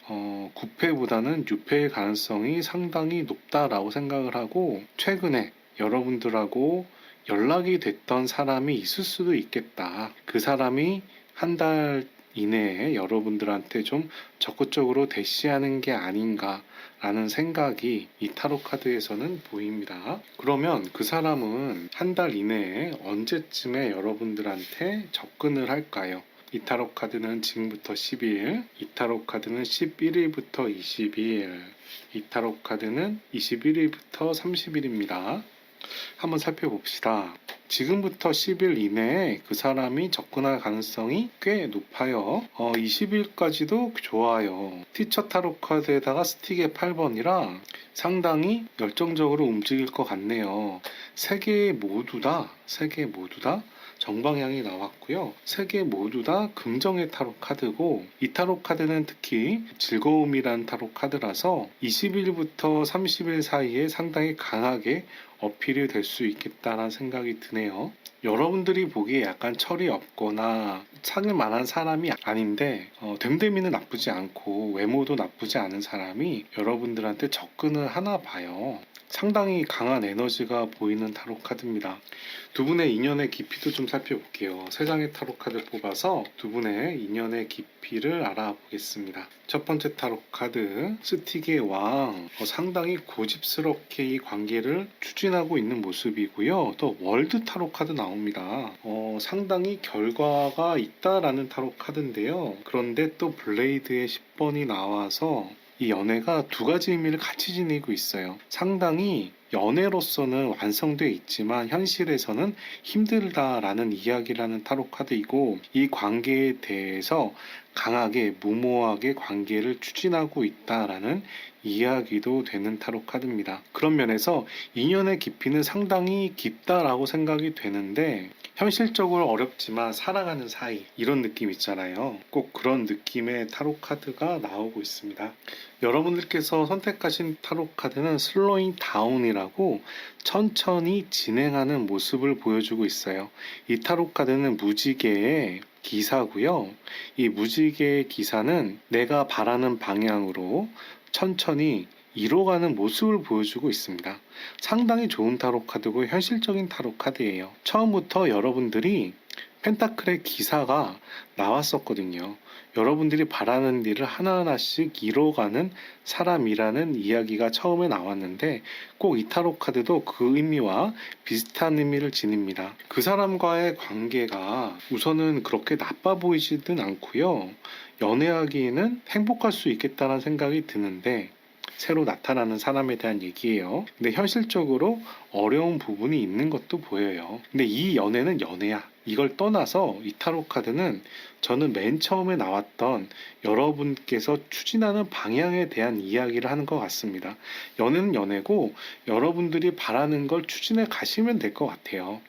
Speaker 1: 9패보다는 6패의 가능성이 상당히 높다라고 생각을 하고 최근에 여러분들하고 연락이 됐던 사람이 있을 수도 있겠다. 그 사람이 한 달 이내에 여러분들한테 좀 적극적으로 대시하는 게 아닌가 라는 생각이 이 타로 카드에서는 보입니다. 그러면 그 사람은 한 달 이내에 언제쯤에 여러분들한테 접근을 할까요? 이 타로 카드는 지금부터 10일, 이 타로 카드는 11일부터 20일, 이 타로 카드는 21일부터 30일입니다. 한번 살펴봅시다. 지금부터 10일 이내에 그 사람이 접근할 가능성이 꽤 높아요. 20일까지도 좋아요. 티처 타로 카드에다가 스틱의 8번이라 상당히 열정적으로 움직일 것 같네요. 세 개 모두 다 정방향이 나왔고요. 세 개 모두 다 긍정의 타로 카드고 이 타로 카드는 특히 즐거움이란 타로 카드라서 20일부터 30일 사이에 상당히 강하게 어필이 될 수 있겠다라는 생각이 드네요. 여러분들이 보기에 약간 철이 없거나 사귈 만한 사람이 아닌데 됨됨이는 나쁘지 않고 외모도 나쁘지 않은 사람이 여러분들한테 접근을 하나 봐요. 상당히 강한 에너지가 보이는 타로 카드입니다. 두 분의 인연의 깊이도 좀 살펴볼게요. 세 장의 타로 카드를 뽑아서 두 분의 인연의 깊이를 알아보겠습니다. 첫 번째 타로 카드 스틱의 왕, 상당히 고집스럽게 이 관계를 추진하고 있는 모습이고요. 또 월드 타로 카드 나옵니다. 상당히 결과가 있다라는 타로 카드인데요. 그런데 또 블레이드의 10번이 나와서 이 연애가 두 가지 의미를 같이 지니고 있어요. 상당히 연애로서는 완성되어 있지만 현실에서는 힘들다라는 이야기를 하는 타로 카드이고, 이 관계에 대해서 강하게 무모하게 관계를 추진하고 있다라는 이야기도 되는 타로 카드입니다. 그런 면에서 인연의 깊이는 상당히 깊다라고 생각이 되는데, 현실적으로 어렵지만 사랑하는 사이, 이런 느낌 있잖아요. 꼭 그런 느낌의 타로 카드가 나오고 있습니다. 여러분들께서 선택하신 타로 카드는 슬로잉 다운이라고 천천히 진행하는 모습을 보여주고 있어요. 이 타로 카드는 무지개의 기사고요. 이 무지개의 기사는 내가 바라는 방향으로 천천히 이뤄가는 모습을 보여주고 있습니다. 상당히 좋은 타로 카드고 현실적인 타로 카드예요. 처음부터 여러분들이 펜타클의 기사가 나왔었거든요. 여러분들이 바라는 일을 하나하나씩 이뤄가는 사람이라는 이야기가 처음에 나왔는데, 꼭 이 타로 카드도 그 의미와 비슷한 의미를 지닙니다. 그 사람과의 관계가 우선은 그렇게 나빠 보이지는 않고요. 연애하기에는 행복할 수 있겠다는 생각이 드는데, 새로 나타나는 사람에 대한 얘기예요. 근데 현실적으로 어려운 부분이 있는 것도 보여요. 근데 이 연애는 연애야, 이걸 떠나서 이 타로 카드는 저는 맨 처음에 나왔던 여러분께서 추진하는 방향에 대한 이야기를 하는 것 같습니다. 연애는 연애고 여러분들이 바라는 걸 추진해 가시면 될 것 같아요.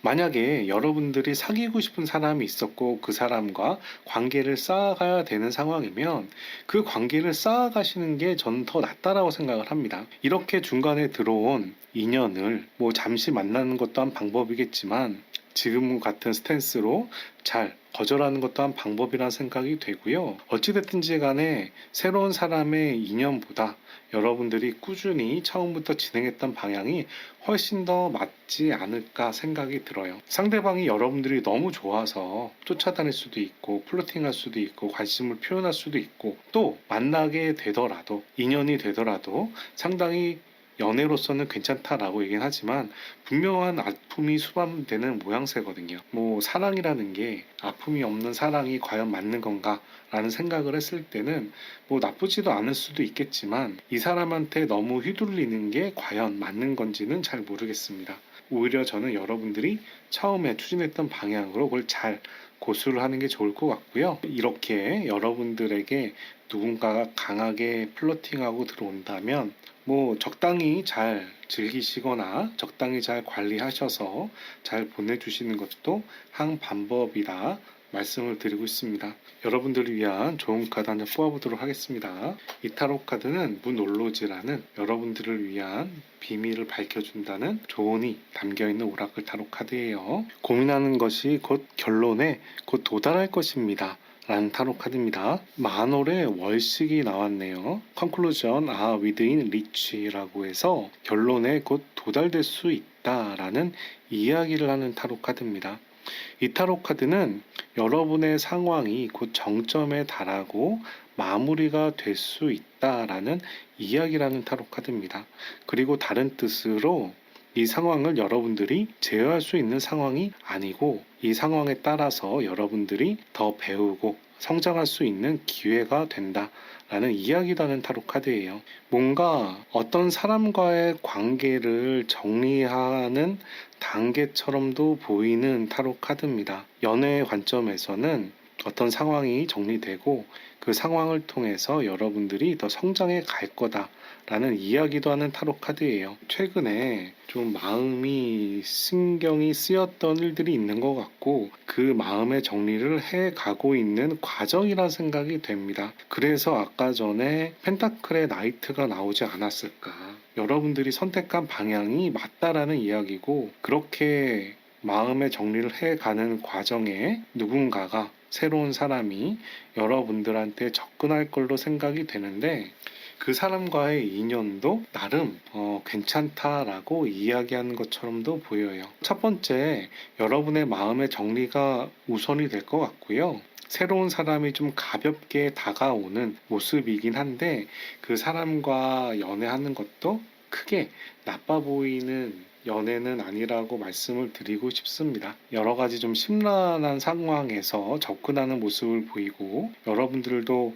Speaker 1: 만약에 여러분들이 사귀고 싶은 사람이 있었고 그 사람과 관계를 쌓아가야 되는 상황이면 그 관계를 쌓아가시는 게 저는 더 낫다라고 생각을 합니다. 이렇게 중간에 들어온 인연을 잠시 만나는 것도 한 방법이겠지만, 지금 같은 스탠스로 잘 거절하는 것도 한 방법이라는 생각이 되고요. 어찌됐든지 간에 새로운 사람의 인연보다 여러분들이 꾸준히 처음부터 진행했던 방향이 훨씬 더 맞지 않을까 생각이 들어요. 상대방이 여러분들이 너무 좋아서 쫓아다닐 수도 있고 플러팅할 수도 있고 관심을 표현할 수도 있고, 또 만나게 되더라도 인연이 되더라도 상당히 연애로서는 괜찮다라고 얘기는 하지만 분명한 아픔이 수반되는 모양새거든요. 사랑이라는 게 아픔이 없는 사랑이 과연 맞는 건가 라는 생각을 했을 때는 나쁘지도 않을 수도 있겠지만, 이 사람한테 너무 휘둘리는 게 과연 맞는 건지는 잘 모르겠습니다. 오히려 저는 여러분들이 처음에 추진했던 방향으로 그걸 잘 고수를 하는 게 좋을 것 같고요. 이렇게 여러분들에게 누군가가 강하게 플러팅하고 들어온다면 적당히 잘 즐기시거나 적당히 잘 관리하셔서 잘 보내주시는 것도 한 방법이라 말씀을 드리고 있습니다. 여러분들을 위한 좋은 카드 한장 뽑아보도록 하겠습니다. 이 타로 카드는 문올로지라는 여러분들을 위한 비밀을 밝혀준다는 조언이 담겨있는 오라클 타로 카드예요. 고민하는 것이 곧 결론에 곧 도달할 것입니다 라는 타로 카드입니다. 만월의 월식이 나왔네요. Conclusion are within reach라고 해서 결론에 곧 도달될 수 있다라는 이야기를 하는 타로 카드입니다. 이 타로 카드는 여러분의 상황이 곧 정점에 달하고 마무리가 될 수 있다라는 이야기라는 타로 카드입니다. 그리고 다른 뜻으로 이 상황을 여러분들이 제어할 수 있는 상황이 아니고, 이 상황에 따라서 여러분들이 더 배우고 성장할 수 있는 기회가 된다라는 이야기도 하는 타로 카드예요. 뭔가 어떤 사람과의 관계를 정리하는 단계처럼도 보이는 타로 카드입니다. 연애의 관점에서는 어떤 상황이 정리되고 그 상황을 통해서 여러분들이 더 성장해 갈 거다라는 이야기도 하는 타로 카드예요. 최근에 좀 마음이 신경이 쓰였던 일들이 있는 것 같고 그 마음의 정리를 해 가고 있는 과정이라 생각이 됩니다. 그래서 아까 전에 펜타클의 나이트가 나오지 않았을까. 여러분들이 선택한 방향이 맞다라는 이야기고 그렇게 마음의 정리를 해가는 과정에 누군가가 새로운 사람이 여러분들한테 접근할 걸로 생각이 되는데 그 사람과의 인연도 나름 괜찮다라고 이야기하는 것처럼도 보여요. 첫 번째, 여러분의 마음의 정리가 우선이 될 것 같고요. 새로운 사람이 좀 가볍게 다가오는 모습이긴 한데 그 사람과 연애하는 것도 크게 나빠 보이는 연애는 아니라고 말씀을 드리고 싶습니다. 여러 가지 좀 심란한 상황에서 접근하는 모습을 보이고 여러분들도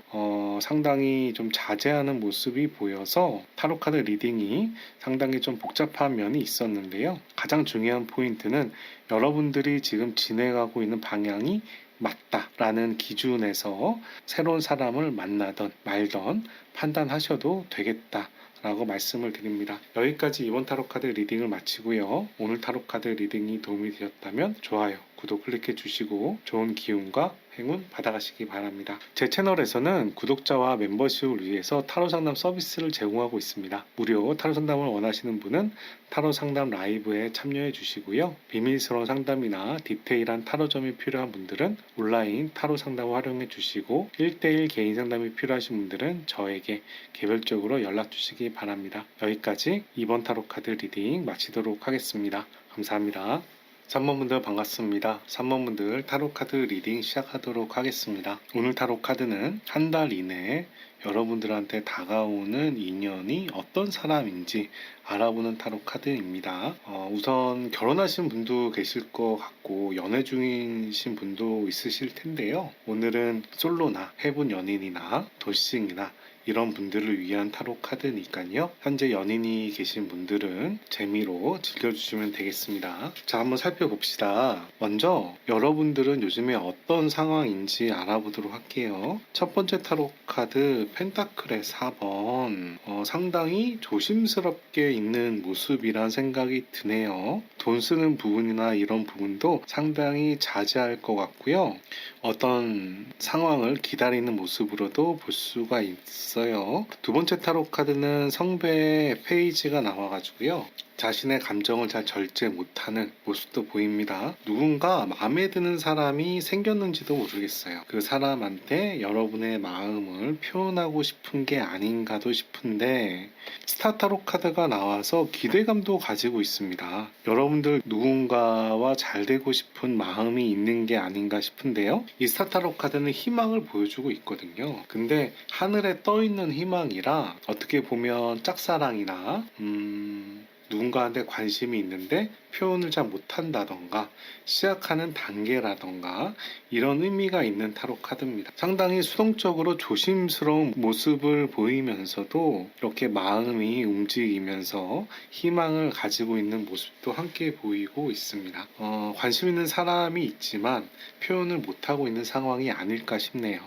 Speaker 1: 상당히 좀 자제하는 모습이 보여서 타로카드 리딩이 상당히 좀 복잡한 면이 있었는데요. 가장 중요한 포인트는 여러분들이 지금 진행하고 있는 방향이 맞다라는 기준에서 새로운 사람을 만나던 말던 판단하셔도 되겠다. 라고 말씀을 드립니다. 여기까지 이번 타로카드 리딩을 마치고요. 오늘 타로카드 리딩이 도움이 되었다면 좋아요, 구독 클릭해 주시고 좋은 기운과 행운 받아가시기 바랍니다. 제 채널에서는 구독자와 멤버십을 위해서 타로 상담 서비스를 제공하고 있습니다. 무료 타로 상담을 원하시는 분은 타로 상담 라이브에 참여해 주시고요. 비밀스러운 상담이나 디테일한 타로점이 필요한 분들은 온라인 타로 상담을 활용해 주시고 1대1 개인 상담이 필요하신 분들은 저에게 개별적으로 연락 주시기 바랍니다. 여기까지 이번 타로카드 리딩 마치도록 하겠습니다. 감사합니다. 3번분들 반갑습니다. 3번분들 타로카드 리딩 시작하도록 하겠습니다. 오늘 타로카드는 한 달 이내에 여러분들한테 다가오는 인연이 어떤 사람인지 알아보는 타로카드입니다. 우선 결혼하신 분도 계실 것 같고 연애 중이신 분도 있으실 텐데요. 오늘은 솔로나 해본 연인이나 돌싱이나 이런 분들을 위한 타로 카드니까요. 현재 연인이 계신 분들은 재미로 즐겨주시면 되겠습니다. 자, 한번 살펴봅시다. 먼저 여러분들은 요즘에 어떤 상황인지 알아보도록 할게요. 첫 번째 타로 카드 펜타클의 4번. 상당히 조심스럽게 있는 모습이란 생각이 드네요. 돈 쓰는 부분이나 이런 부분도 상당히 자제할 것 같고요. 어떤 상황을 기다리는 모습으로도 볼 수가 있어요. 두 번째 타로 카드는 성배의 페이지가 나와가지고요. 자신의 감정을 잘 절제 못하는 모습도 보입니다. 누군가 마음에 드는 사람이 생겼는지도 모르겠어요. 그 사람한테 여러분의 마음을 표현하고 싶은 게 아닌가도 싶은데 스타타로 카드가 나와서 기대감도 가지고 있습니다. 여러분들 누군가와 잘 되고 싶은 마음이 있는 게 아닌가 싶은데요. 이 스타타로 카드는 희망을 보여주고 있거든요. 근데 하늘에 떠 있는 희망이라 어떻게 보면 짝사랑이나 누군가한테 관심이 있는데 표현을 잘 못한다던가 시작하는 단계라던가 이런 의미가 있는 타로 카드입니다. 상당히 수동적으로 조심스러운 모습을 보이면서도 이렇게 마음이 움직이면서 희망을 가지고 있는 모습도 함께 보이고 있습니다. 관심 있는 사람이 있지만 표현을 못하고 있는 상황이 아닐까 싶네요.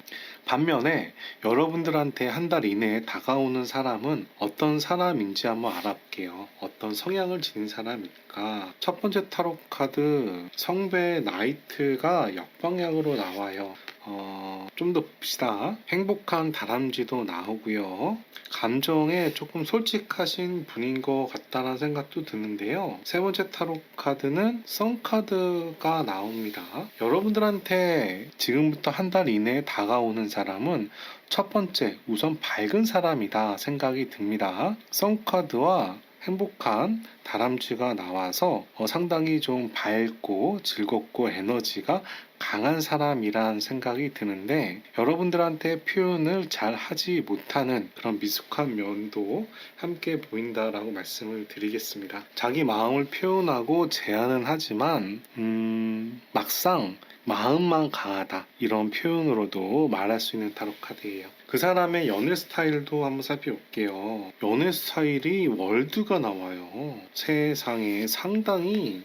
Speaker 1: 반면에 여러분들한테 한 달 이내에 다가오는 사람은 어떤 사람인지 한번 알아볼게요. 어떤 성향을 지닌 사람일까? 첫 번째 타로 카드 성배 나이트가 역방향으로 나와요. 좀 더 봅시다. 행복한 다람쥐도 나오고요. 감정에 조금 솔직하신 분인 것 같다는 생각도 드는데요. 세 번째 타로 카드는 선 카드가 나옵니다. 여러분들한테 지금부터 한 달 이내에 다가오는 사람은 첫 번째, 우선 밝은 사람이다 생각이 듭니다. 선 카드와 행복한 다람쥐가 나와서 상당히 좀 밝고 즐겁고 에너지가 강한 사람이란 생각이 드는데 여러분들한테 표현을 잘 하지 못하는 그런 미숙한 면도 함께 보인다라고 말씀을 드리겠습니다. 자기 마음을 표현하고 제안은 하지만 막상 마음만 강하다 이런 표현으로도 말할 수 있는 타로 카드예요. 그 사람의 연애 스타일도 한번 살펴볼게요. 연애 스타일이 월드가 나와요. 세상에 상당히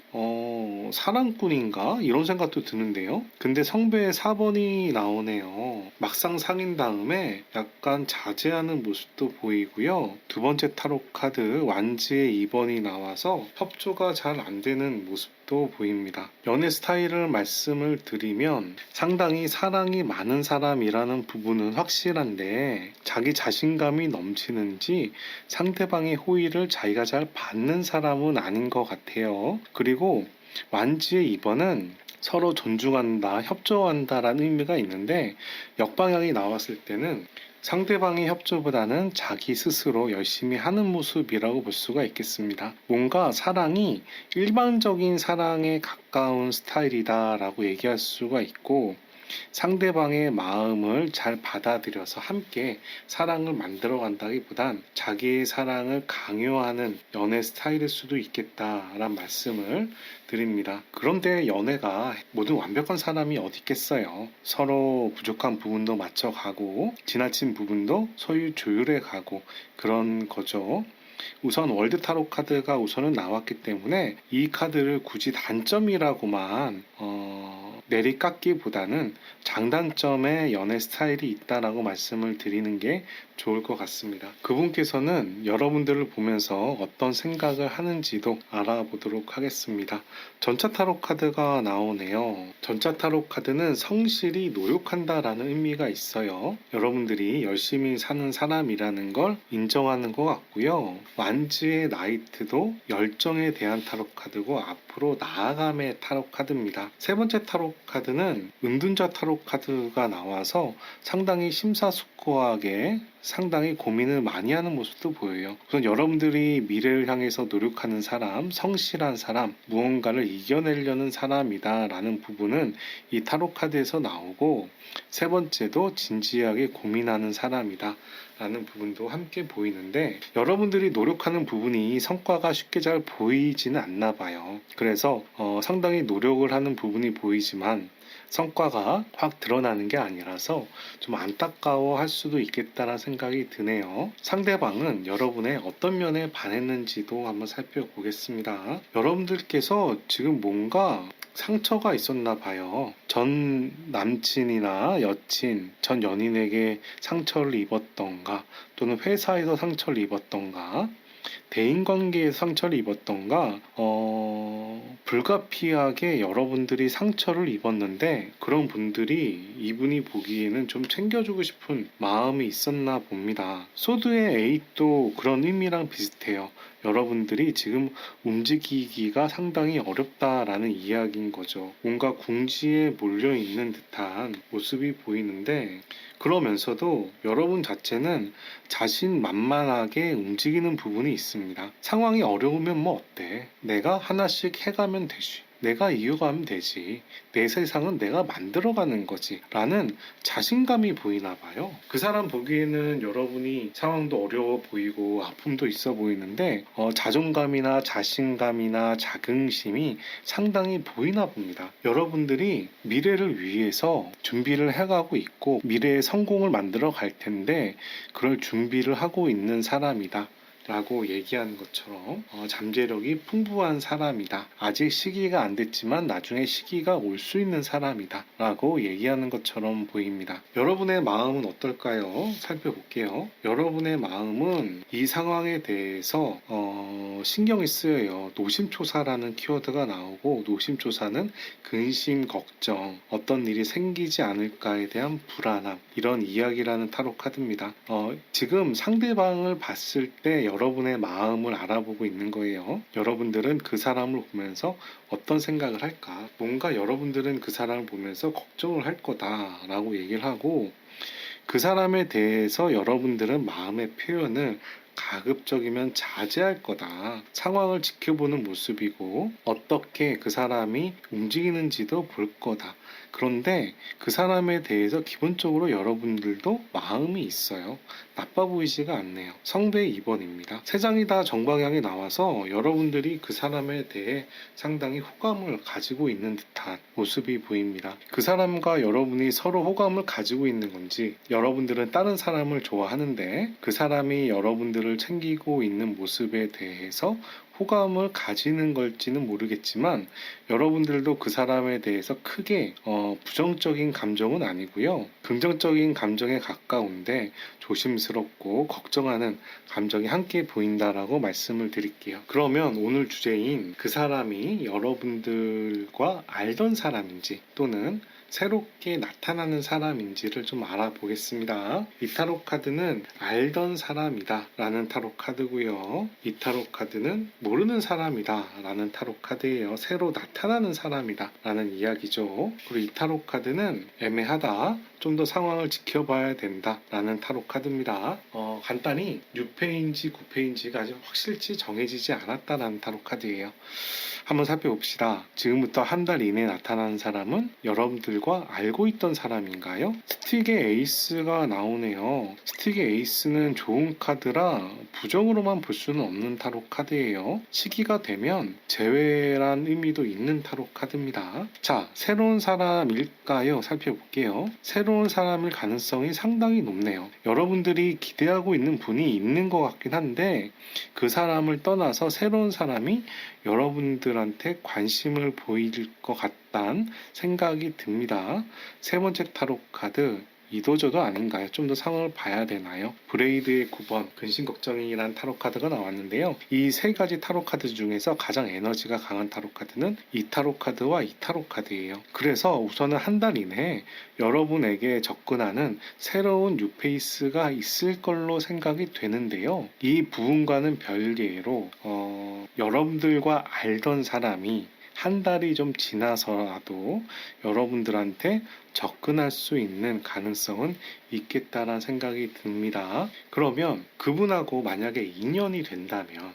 Speaker 1: 사랑꾼인가 이런 생각도 드는데요. 있어요. 근데 성배의 4번이 나오네요. 막상 사귄 다음에 약간 자제하는 모습도 보이고요. 두 번째 타로 카드 완지의 2번이 나와서 협조가 잘 안 되는 모습도 보입니다. 연애 스타일을 말씀을 드리면 상당히 사랑이 많은 사람이라는 부분은 확실한데 자기 자신감이 넘치는지 상대방의 호의를 자기가 잘 받는 사람은 아닌 것 같아요. 그리고 완지의 2번은 서로 존중한다, 협조한다라는 의미가 있는데 역방향이 나왔을 때는 상대방의 협조보다는 자기 스스로 열심히 하는 모습이라고 볼 수가 있겠습니다. 뭔가 사랑이 일반적인 사랑에 가까운 스타일이다라고 얘기할 수가 있고 상대방의 마음을 잘 받아들여서 함께 사랑을 만들어 간다기보단 자기의 사랑을 강요하는 연애 스타일일 수도 있겠다라는 말씀을 드립니다. 그런데 연애가 모두 완벽한 사람이 어디 있겠어요. 서로 부족한 부분도 맞춰가고 지나친 부분도 소유 조율해 가고 그런 거죠. 우선 월드 타로 카드가 우선은 나왔기 때문에 이 카드를 굳이 단점이라고만 내리깎기보다는 장단점의 연애 스타일이 있다라고 말씀을 드리는 게 좋을 것 같습니다. 그분께서는 여러분들을 보면서 어떤 생각을 하는지도 알아보도록 하겠습니다. 전차 타로 카드가 나오네요. 전차 타로 카드는 성실히 노력한다라는 의미가 있어요. 여러분들이 열심히 사는 사람이라는 걸 인정하는 것 같고요. 완지의 나이트도 열정에 대한 타로 카드고 앞으로 나아감의 타로 카드입니다. 세 번째 타로 카드는 은둔자 타로 카드가 나와서 상당히 심사숙고하게 상당히 고민을 많이 하는 모습도 보여요. 우선 여러분들이 미래를 향해서 노력하는 사람, 성실한 사람, 무언가를 이겨내려는 사람이다 라는 부분은 이 타로 카드에서 나오고 세 번째도 진지하게 고민하는 사람이다 라는 부분도 함께 보이는데 여러분들이 노력하는 부분이 성과가 쉽게 잘 보이지는 않나 봐요. 그래서 상당히 노력을 하는 부분이 보이지만 성과가 확 드러나는 게 아니라서 좀 안타까워 할 수도 있겠다라는 생각이 드네요. 상대방은 여러분의 어떤 면에 반했는지도 한번 살펴보겠습니다. 여러분들께서 지금 뭔가 상처가 있었나 봐요. 전 남친이나 여친, 전 연인에게 상처를 입었던가 또는 회사에서 상처를 입었던가 대인관계에서 상처를 입었던가 불가피하게 여러분들이 상처를 입었는데 그런 분들이 이분이 보기에는 좀 챙겨주고 싶은 마음이 있었나 봅니다. 소드의 에잇도 그런 의미랑 비슷해요. 여러분들이 지금 움직이기가 상당히 어렵다라는 이야기인 거죠. 뭔가 궁지에 몰려있는 듯한 모습이 보이는데 그러면서도 여러분 자체는 자신만만하게 움직이는 부분이 있습니다. 상황이 어려우면 뭐 어때? 내가 하나씩 해가면 되지. 내가 이어가면 되지. 내 세상은 내가 만들어가는 거지. 라는 자신감이 보이나 봐요. 그 사람 보기에는 여러분이 상황도 어려워 보이고 아픔도 있어 보이는데 자존감이나 자신감이나 자긍심이 상당히 보이나 봅니다. 여러분들이 미래를 위해서 준비를 해가고 있고 미래의 성공을 만들어 갈 텐데 그럴 준비를 하고 있는 사람이다. 라고 얘기하는 것처럼 잠재력이 풍부한 사람이다. 아직 시기가 안 됐지만 나중에 시기가 올 수 있는 사람이다. 라고 얘기하는 것처럼 보입니다. 여러분의 마음은 어떨까요? 살펴볼게요. 여러분의 마음은 이 상황에 대해서 신경이 쓰여요. 노심초사라는 키워드가 나오고 노심초사는 근심, 걱정, 어떤 일이 생기지 않을까에 대한 불안함 이런 이야기라는 타로 카드입니다. 지금 상대방을 봤을 때 여러분의 마음을 알아보고 있는 거예요. 여러분들은 그 사람을 보면서 어떤 생각을 할까? 뭔가 여러분들은 그 사람을 보면서 걱정을 할 거다라고 얘기를 하고 그 사람에 대해서 여러분들은 마음의 표현을 가급적이면 자제할 거다. 상황을 지켜보는 모습이고 어떻게 그 사람이 움직이는지도 볼 거다. 그런데 그 사람에 대해서 기본적으로 여러분들도 마음이 있어요. 나빠 보이지가 않네요. 성배 2번입니다. 세 장이 다 정방향이 나와서 여러분들이 그 사람에 대해 상당히 호감을 가지고 있는 듯한 모습이 보입니다. 그 사람과 여러분이 서로 호감을 가지고 있는 건지 여러분들은 다른 사람을 좋아하는데 그 사람이 여러분들 여러분들을 챙기고 있는 모습에 대해서 호감을 가지는 걸지는 모르겠지만 여러분들도 그 사람에 대해서 크게 부정적인 감정은 아니고요. 긍정적인 감정에 가까운데 조심스럽고 걱정하는 감정이 함께 보인다라고 말씀을 드릴게요. 그러면 오늘 주제인 그 사람이 여러분들과 알던 사람인지 또는 새롭게 나타나는 사람인지를 좀 알아보겠습니다. 이 타로 카드는 알던 사람이다 라는 타로 카드고요. 이 타로 카드는 모르는 사람이다 라는 타로 카드예요. 새로 나타나는 사람이다 라는 이야기죠. 그리고 이 타로 카드는 애매하다, 좀 더 상황을 지켜봐야 된다 라는 타로 카드입니다. 간단히 6패인지 9패인지가 아직 확실치 정해지지 않았다라는 타로 카드예요. 한번 살펴봅시다. 지금부터 한 달 이내에 나타나는 사람은 여러분들과 알고 있던 사람인가요? 스틱의 에이스가 나오네요. 스틱의 에이스는 좋은 카드라 부정으로만 볼 수는 없는 타로 카드예요. 시기가 되면 재회란 의미도 있는 타로 카드입니다. 자, 새로운 사람일까요? 살펴볼게요. 새로운 사람일 가능성이 상당히 높네요. 여러분들이 기대하고 있는 분이 있는 것 같긴 한데 그 사람을 떠나서 새로운 사람이 여러분들한테 관심을 보일 것 같다는 생각이 듭니다. 세 번째 타로 카드, 이도저도 아닌가요? 좀 더 상황을 봐야 되나요? 브레이드의 9번, 근심걱정이라는 타로 카드가 나왔는데요. 이 세 가지 타로 카드 중에서 가장 에너지가 강한 타로 카드는 이 타로 카드와 이 타로 카드예요. 그래서 우선은 한 달 이내에 여러분에게 접근하는 새로운 뉴페이스가 있을 걸로 생각이 되는데요. 이 부분과는 별개로 여러분들과 알던 사람이 한 달이 좀 지나서라도 여러분들한테 접근할 수 있는 가능성은 있겠다라는 생각이 듭니다. 그러면 그분하고 만약에 인연이 된다면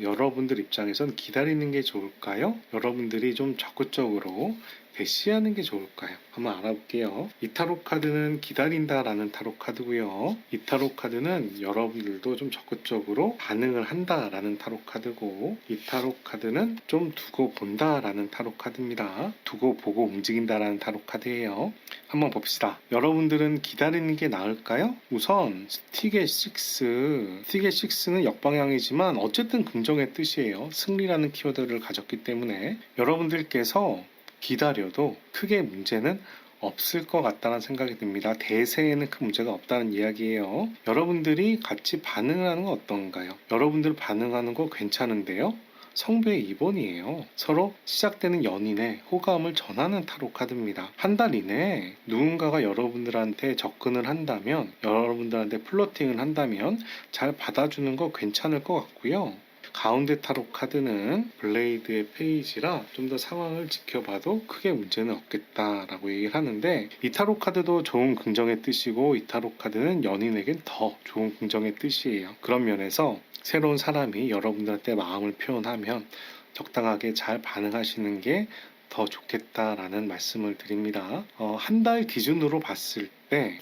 Speaker 1: 여러분들 입장에선 기다리는 게 좋을까요? 여러분들이 좀 적극적으로 대시하는 게 좋을까요? 한번 알아볼게요. 이 타로 카드는 기다린다라는 타로 카드고요. 이 타로 카드는 여러분들도 좀 적극적으로 반응을 한다라는 타로 카드고, 이 타로 카드는 좀 두고 본다라는 타로 카드입니다. 두고 보고 움직인다라는 타로 카드예요. 한번 봅시다. 여러분들은 기다리는 게 나을까요? 우선 스틱의 6는 역방향이지만 어쨌든 긍정의 뜻이에요. 승리라는 키워드를 가졌기 때문에 여러분들께서 기다려도 크게 문제는 없을 것 같다는 생각이 듭니다. 대세에는 큰 문제가 없다는 이야기예요. 여러분들이 같이 반응하는 건 어떤가요? 여러분들 반응하는 거 괜찮은데요? 성배 2번이에요. 서로 시작되는 연인의 호감을 전하는 타로 카드입니다. 한 달 이내에 누군가가 여러분들한테 접근을 한다면, 여러분들한테 플러팅을 한다면 잘 받아주는 거 괜찮을 것 같고요. 가운데 타로 카드는 블레이드의 페이지라 좀 더 상황을 지켜봐도 크게 문제는 없겠다라고 얘기를 하는데, 이 타로 카드도 좋은 긍정의 뜻이고 이 타로 카드는 연인에겐 더 좋은 긍정의 뜻이에요. 그런 면에서 새로운 사람이 여러분들한테 마음을 표현하면 적당하게 잘 반응하시는 게 더 좋겠다라는 말씀을 드립니다. 한 달 기준으로 봤을 때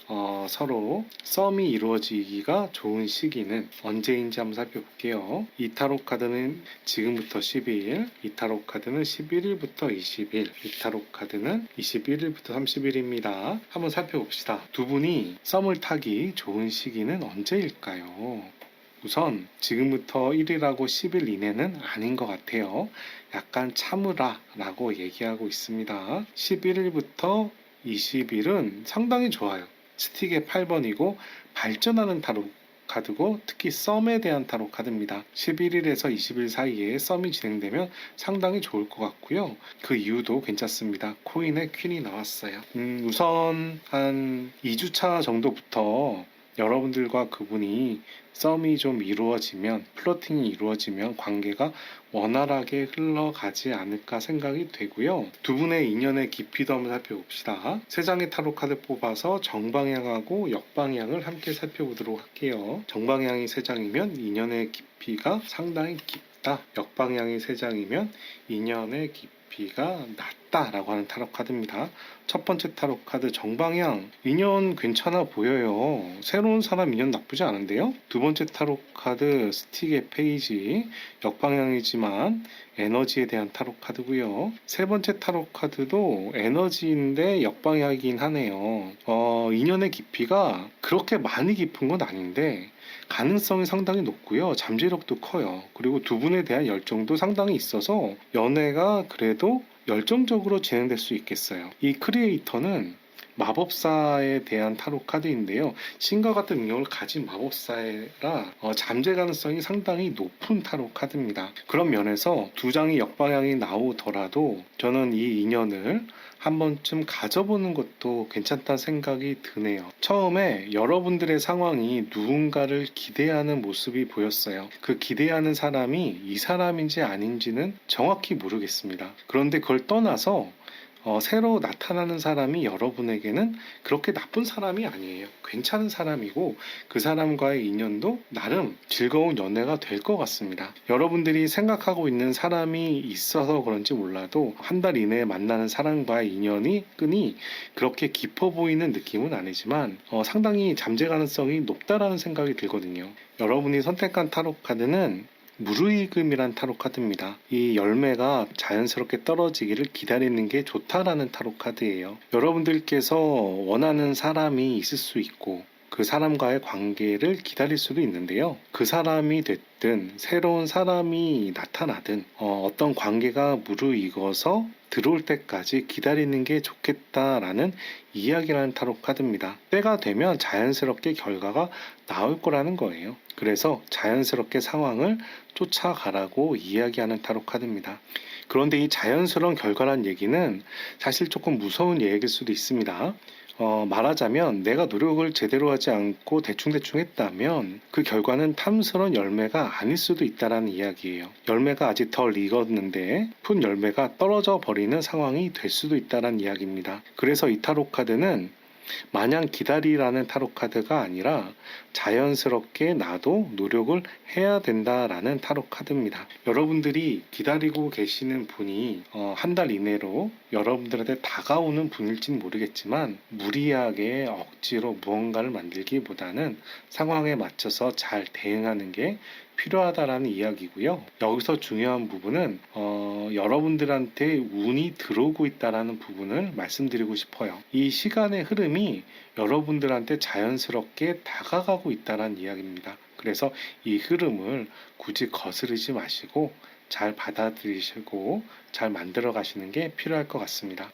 Speaker 1: 서로 썸이 이루어지기가 좋은 시기는 언제인지 한번 살펴볼게요. 이 타로 카드는 지금부터 12일, 이 타로 카드는 11일부터 20일, 이 타로 카드는 21일부터 30일입니다. 한번 살펴봅시다. 두 분이 썸을 타기 좋은 시기는 언제일까요? 우선 지금부터 1일하고 10일 이내는 아닌 것 같아요. 약간 참으라 라고 얘기하고 있습니다. 11일부터 20일은 상당히 좋아요. 스틱의 8번이고 발전하는 타로 카드고 특히 썸에 대한 타로 카드입니다. 11일에서 20일 사이에 썸이 진행되면 상당히 좋을 것 같고요. 그 이유도 괜찮습니다. 코인의 퀸이 나왔어요. 우선 한 2주차 정도부터 여러분들과 그분이 썸이 좀 이루어지면, 플러팅이 이루어지면 관계가 원활하게 흘러가지 않을까 생각이 되고요. 두 분의 인연의 깊이도 한번 살펴봅시다. 세 장의 타로 카드 뽑아서 정방향하고 역방향을 함께 살펴보도록 할게요. 정방향이 세 장이면 인연의 깊이가 상당히 깊다. 역방향이 세 장이면 인연의 깊이가 낮다라고 하는 타로 카드입니다. 첫 번째 타로 카드 정방향, 인연 괜찮아 보여요. 새로운 사람 인연 나쁘지 않은데요. 두 번째 타로 카드 스틱의 페이지, 역방향이지만 에너지에 대한 타로 카드고요. 세 번째 타로 카드도 에너지인데 역방향이긴 하네요. 인연의 깊이가 그렇게 많이 깊은 건 아닌데 가능성이 상당히 높고요. 잠재력도 커요. 그리고 두 분에 대한 열정도 상당히 있어서 연애가 그래도 열정적으로 진행될 수 있겠어요. 이 크리에이터는 마법사에 대한 타로 카드인데요. 신과 같은 능력을 가진 마법사라 잠재 가능성이 상당히 높은 타로 카드입니다. 그런 면에서 두 장이 역방향이 나오더라도 저는 이 인연을 한 번쯤 가져보는 것도 괜찮다는 생각이 드네요. 처음에 여러분들의 상황이 누군가를 기대하는 모습이 보였어요. 그 기대하는 사람이 이 사람인지 아닌지는 정확히 모르겠습니다. 그런데 그걸 떠나서 새로 나타나는 사람이 여러분에게는 그렇게 나쁜 사람이 아니에요. 괜찮은 사람이고 그 사람과의 인연도 나름 즐거운 연애가 될 것 같습니다. 여러분들이 생각하고 있는 사람이 있어서 그런지 몰라도 한 달 이내에 만나는 사람과의 끈이 그렇게 깊어 보이는 느낌은 아니지만 상당히 잠재 가능성이 높다라는 생각이 들거든요. 여러분이 선택한 타로 카드는 무르익음이란 타로 카드입니다. 이 열매가 자연스럽게 떨어지기를 기다리는 게 좋다라는 타로 카드예요. 여러분들께서 원하는 사람이 있을 수 있고 그 사람과의 관계를 기다릴 수도 있는데요. 그 사람이 됐든 새로운 사람이 나타나든 어떤 관계가 무르익어서 들어올 때까지 기다리는 게 좋겠다라는 이야기라는 타로 카드입니다. 때가 되면 자연스럽게 결과가 나올 거라는 거예요. 그래서 자연스럽게 상황을 쫓아가라고 이야기하는 타로 카드입니다. 그런데 이 자연스러운 결과란 얘기는 사실 조금 무서운 얘기일 수도 있습니다. 말하자면 내가 노력을 제대로 하지 않고 대충대충 했다면 그 결과는 탐스러운 열매가 아닐 수도 있다는 이야기예요. 열매가 아직 덜 익었는데 푼 열매가 떨어져 버리는 상황이 될 수도 있다는 이야기입니다. 그래서 이 타로 카드는 마냥 기다리라는 타로 카드가 아니라 자연스럽게 나도 노력을 해야 된다라는 타로 카드입니다. 여러분들이 기다리고 계시는 분이 한 달 이내로 여러분들한테 다가오는 분일지는 모르겠지만 무리하게 억지로 무언가를 만들기보다는 상황에 맞춰서 잘 대응하는 게 필요하다라는 이야기고요. 여기서 중요한 부분은 여러분들한테 운이 들어오고 있다라는 부분을 말씀드리고 싶어요. 이 시간의 흐름이 여러분들한테 자연스럽게 다가가고 있다는 이야기입니다. 그래서 이 흐름을 굳이 거스르지 마시고 잘 받아들이시고 잘 만들어 가시는 게 필요할 것 같습니다.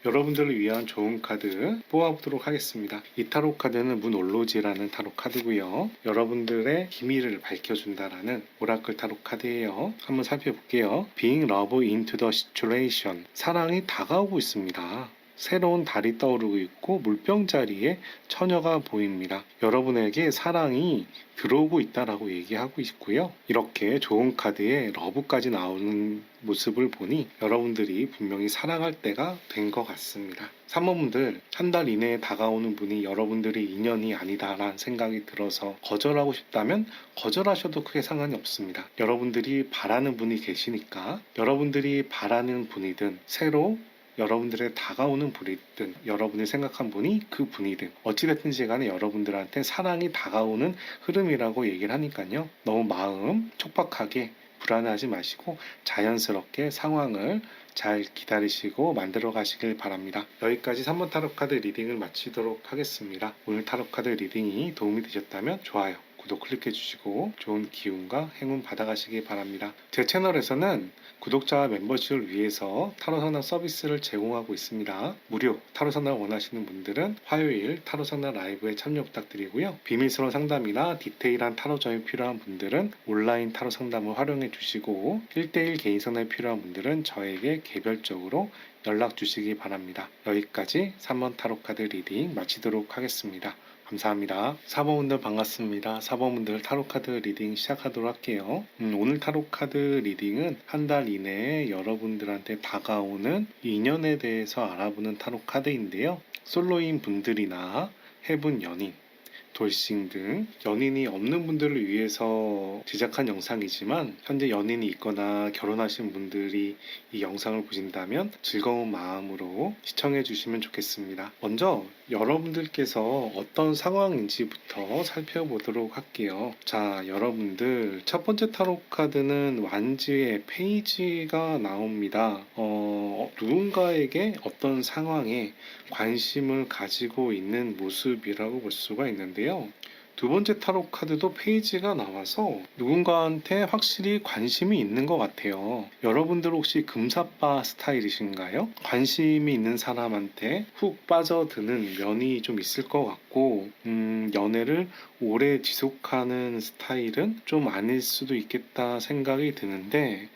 Speaker 1: 여러분들을 위한 좋은 카드 뽑아보도록 하겠습니다. 이 타로 카드는 문올로지라는 타로 카드고요. 여러분들의 비밀을 밝혀준다라는 오라클 타로 카드예요. 한번 살펴볼게요. Being love into the situation. 사랑이 다가오고 있습니다. 새로운 달이 떠오르고 있고 물병자리에 처녀가 보입니다. 여러분에게 사랑이 들어오고 있다라고 얘기하고 있고요. 이렇게 좋은 카드에 러브까지 나오는 모습을 보니 여러분들이 분명히 사랑할 때가 된 것 같습니다. 3번분들 한 달 이내에 다가오는 분이 여러분들의 인연이 아니다라는 생각이 들어서 거절하고 싶다면 거절하셔도 크게 상관이 없습니다. 여러분들이 바라는 분이 계시니까 여러분들이 바라는 분이든 새로 여러분들의 다가오는 분이든 여러분이 생각한 분이 그 분이든 어찌됐든지 간에 여러분들한테 사랑이 다가오는 흐름이라고 얘기를 하니까요. 너무 마음 촉박하게 불안해하지 마시고 자연스럽게 상황을 잘 기다리시고 만들어 가시길 바랍니다. 여기까지 3번 타로카드 리딩을 마치도록 하겠습니다. 오늘 타로카드 리딩이 도움이 되셨다면 좋아요, 구독 클릭해 주시고 좋은 기운과 행운 받아가시기 바랍니다. 제 채널에서는 구독자와 멤버십을 위해서 타로 상담 서비스를 제공하고 있습니다. 무료 타로 상담 원하시는 분들은 화요일 타로 상담 라이브에 참여 부탁드리고요. 비밀스러운 상담이나 디테일한 타로 점이 필요한 분들은 온라인 타로 상담을 활용해 주시고 1대1 개인 상담이 필요한 분들은 저에게 개별적으로 연락 주시기 바랍니다. 여기까지 3번 타로카드 리딩 마치도록 하겠습니다. 감사합니다. 4번분들 반갑습니다. 4번분들 타로카드 리딩 시작하도록 할게요. 오늘 타로카드 리딩은 한 달 이내에 여러분들한테 다가오는 인연에 대해서 알아보는 타로카드인데요. 솔로인 분들이나 해분 연인, 돌싱 등 연인이 없는 분들을 위해서 제작한 영상이지만 현재 연인이 있거나 결혼하신 분들이 이 영상을 보신다면 즐거운 마음으로 시청해 주시면 좋겠습니다. 먼저 여러분들께서 어떤 상황인지부터 살펴보도록 할게요. 자, 여러분들 첫 번째 타로 카드는 완지의 페이지가 나옵니다. 누군가에게 어떤 상황에 관심을 가지고 있는 모습이라고 볼 수가 있는데요. 두 번째 타로 카드도 페이지가 나와서 누군가한테 확실히 관심이 있는 것 같아요. 여러분들 혹시 금사빠 스타일이신가요? 관심이 있는 사람한테 훅 빠져드는 면이 좀 있을 것 같고, 연애를 오래 지속하는 스타일은 좀 아닐 수도 있겠다 생각이 드는데,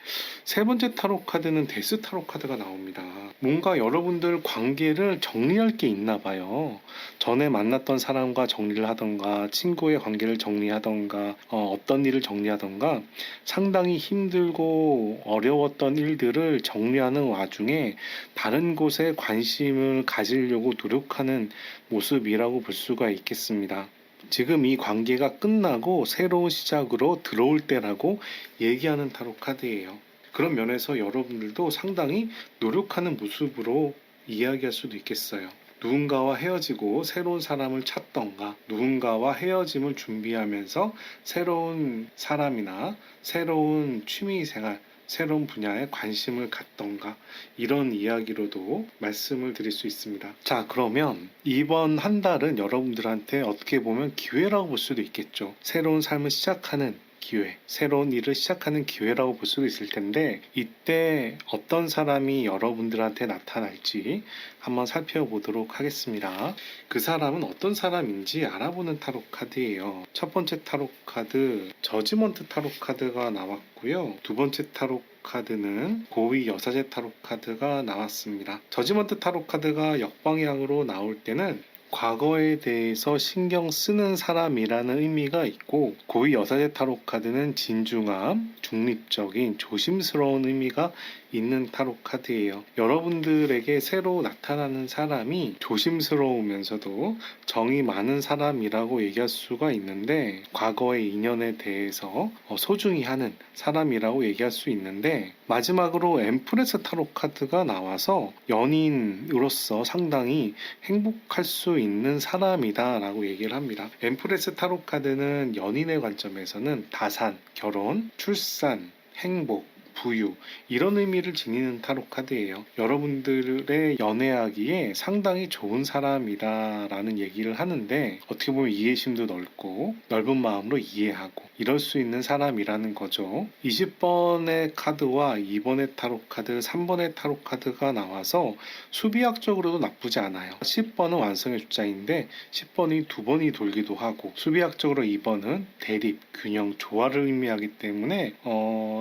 Speaker 1: 세 번째 타로 카드는 데스 타로 카드가 나옵니다. 뭔가 여러분들 관계를 정리할 게 있나 봐요. 전에 만났던 사람과 정리를 하던가 친구의 관계를 정리하던가 어떤 일을 정리하던가 상당히 힘들고 어려웠던 일들을 정리하는 와중에 다른 곳에 관심을 가지려고 노력하는 모습이라고 볼 수가 있겠습니다. 지금 이 관계가 끝나고 새로운 시작으로 들어올 때라고 얘기하는 타로 카드예요. 그런 면에서 여러분들도 상당히 노력하는 모습으로 이야기할 수도 있겠어요. 누군가와 헤어지고 새로운 사람을 찾던가 누군가와 헤어짐을 준비하면서 새로운 사람이나 새로운 취미생활, 새로운 분야에 관심을 갖던가 이런 이야기로도 말씀을 드릴 수 있습니다. 자, 그러면 이번 한 달은 여러분들한테 어떻게 보면 기회라고 볼 수도 있겠죠. 새로운 삶을 시작하는 기회, 새로운 일을 시작하는 기회라고 볼 수도 있을 텐데 이때 어떤 사람이 여러분들한테 나타날지 한번 살펴보도록 하겠습니다. 그 사람은 어떤 사람인지 알아보는 타로 카드예요. 첫 번째 타로 카드 저지먼트 타로 카드가 나왔고요. 두 번째 타로 카드는 고위 여사제 타로 카드가 나왔습니다. 저지먼트 타로 카드가 역방향으로 나올 때는 과거에 대해서 신경 쓰는 사람이라는 의미가 있고 고위 여사제 타로 카드는 진중함, 중립적인 조심스러운 의미가 있는 타로 카드예요. 여러분들에게 새로 나타나는 사람이 조심스러우면서도 정이 많은 사람이라고 얘기할 수가 있는데 과거의 인연에 대해서 소중히 하는 사람이라고 얘기할 수 있는데 마지막으로 엠프레스 타로 카드가 나와서 연인으로서 상당히 행복할 수 있는 사람이다 라고 얘기를 합니다. 엠프레스 타로 카드는 연인의 관점에서는 다산, 결혼, 출산, 행복, 부유 이런 의미를 지니는 타로 카드예요. 여러분들의 연애하기에 상당히 좋은 사람이다 라는 얘기를 하는데 어떻게 보면 이해심도 넓고 넓은 마음으로 이해하고 이럴 수 있는 사람이라는 거죠. 20번의 카드와 2번의 타로 카드, 3번의 타로 카드가 나와서 수비학적으로도 나쁘지 않아요. 10번은 완성의 숫자인데 10번이 두 번이 돌기도 하고 수비학적으로 2번은 대립, 균형, 조화를 의미하기 때문에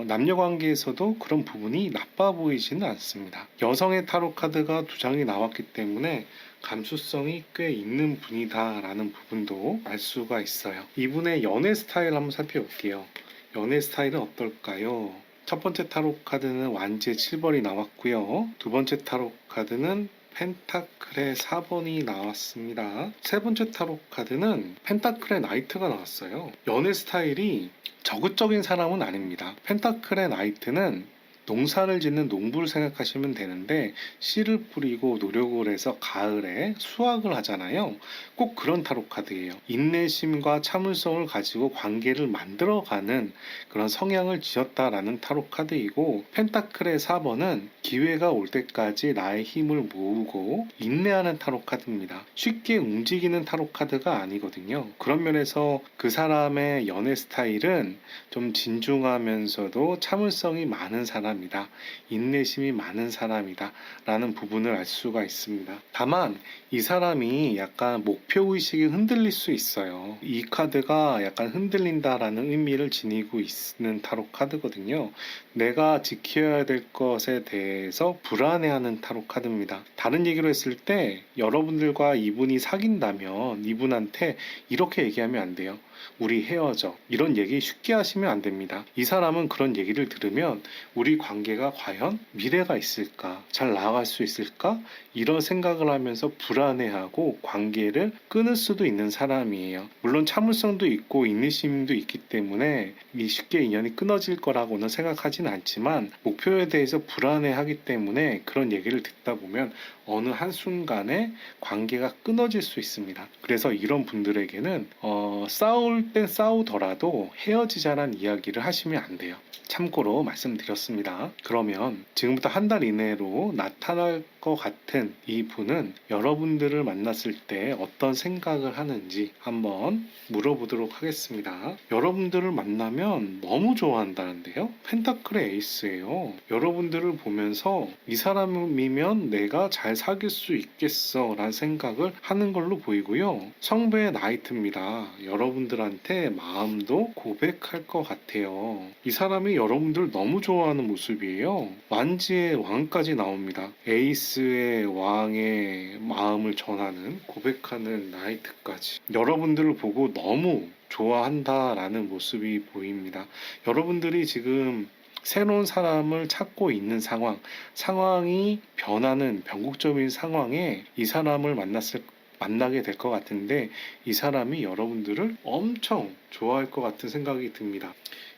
Speaker 1: 남녀관계에서도 그런 부분이 나빠 보이지는 않습니다. 여성의 타로 카드가 두 장이 나왔기 때문에 감수성이 꽤 있는 분이다 라는 부분도 알 수가 있어요. 이분의 연애 스타일 한번 살펴볼게요. 연애 스타일은 어떨까요? 첫 번째 타로 카드는 완지의 7번이 나왔고요. 두 번째 타로 카드는 펜타클의 4번이 나왔습니다. 세 번째 타로 카드는 펜타클의 나이트가 나왔어요. 연애 스타일이 저극적인 사람은 아닙니다. 펜타클의 나이트는 농사를 짓는 농부를 생각하시면 되는데 씨를 뿌리고 노력을 해서 가을에 수확을 하잖아요. 꼭 그런 타로 카드예요. 인내심과 참을성을 가지고 관계를 만들어가는 그런 성향을 지었다라는 타로 카드이고 펜타클의 4번은 기회가 올 때까지 나의 힘을 모으고 인내하는 타로 카드입니다. 쉽게 움직이는 타로 카드가 아니거든요. 그런 면에서 그 사람의 연애 스타일은 좀 진중하면서도 참을성이 많은 사람 이다. 인내심이 많은 사람이다 라는 부분을 알 수가 있습니다. 다만 이 사람이 약간 목표의식이 흔들릴 수 있어요. 이 카드가 약간 흔들린다라는 의미를 지니고 있는 타로 카드거든요. 내가 지켜야 될 것에 대해서 불안해하는 타로 카드입니다. 다른 얘기로 했을 때 여러분들과 이분이 사귄다면 이분한테 이렇게 얘기하면 안 돼요. 우리 헤어져. 이런 얘기 쉽게 하시면 안 됩니다. 이 사람은 그런 얘기를 들으면 우리 관계가 과연 미래가 있을까? 잘 나아갈 수 있을까? 이런 생각을 하면서 불안해하고 관계를 끊을 수도 있는 사람이에요. 물론 참을성도 있고 인내심도 있기 때문에 쉽게 인연이 끊어질 거라고는 생각하진 않지만 목표에 대해서 불안해하기 때문에 그런 얘기를 듣다 보면 어느 한순간에 관계가 끊어질 수 있습니다. 그래서 이런 분들에게는 싸울 땐 싸우더라도 헤어지자는 이야기를 하시면 안 돼요. 참고로 말씀드렸습니다. 그러면 지금부터 한 달 이내로 나타날 것 같은 이 분은 여러분들을 만났을 때 어떤 생각을 하는지 한번 물어보도록 하겠습니다. 여러분들을 만나면 너무 좋아한다는데요. 펜타클의 에이스예요. 여러분들을 보면서 이 사람이면 내가 잘 사귈 수 있겠어 라는 생각을 하는 걸로 보이고요. 성배의 나이트입니다. 여러분들한테 마음도 고백할 것 같아요. 이 사람이 여러분들 너무 좋아하는 모습이에요. 완지의 왕까지 나옵니다. 에이스의 왕의 마음을 전하는 고백하는 나이트까지. 여러분들을 보고 너무 좋아한다라는 모습이 보입니다. 여러분들이 지금 새로운 사람을 찾고 있는 상황이 변하는 변곡점인 상황에 이 사람을 만나게 될 것 같은데 이 사람이 여러분들을 엄청 좋아할 것 같은 생각이 듭니다.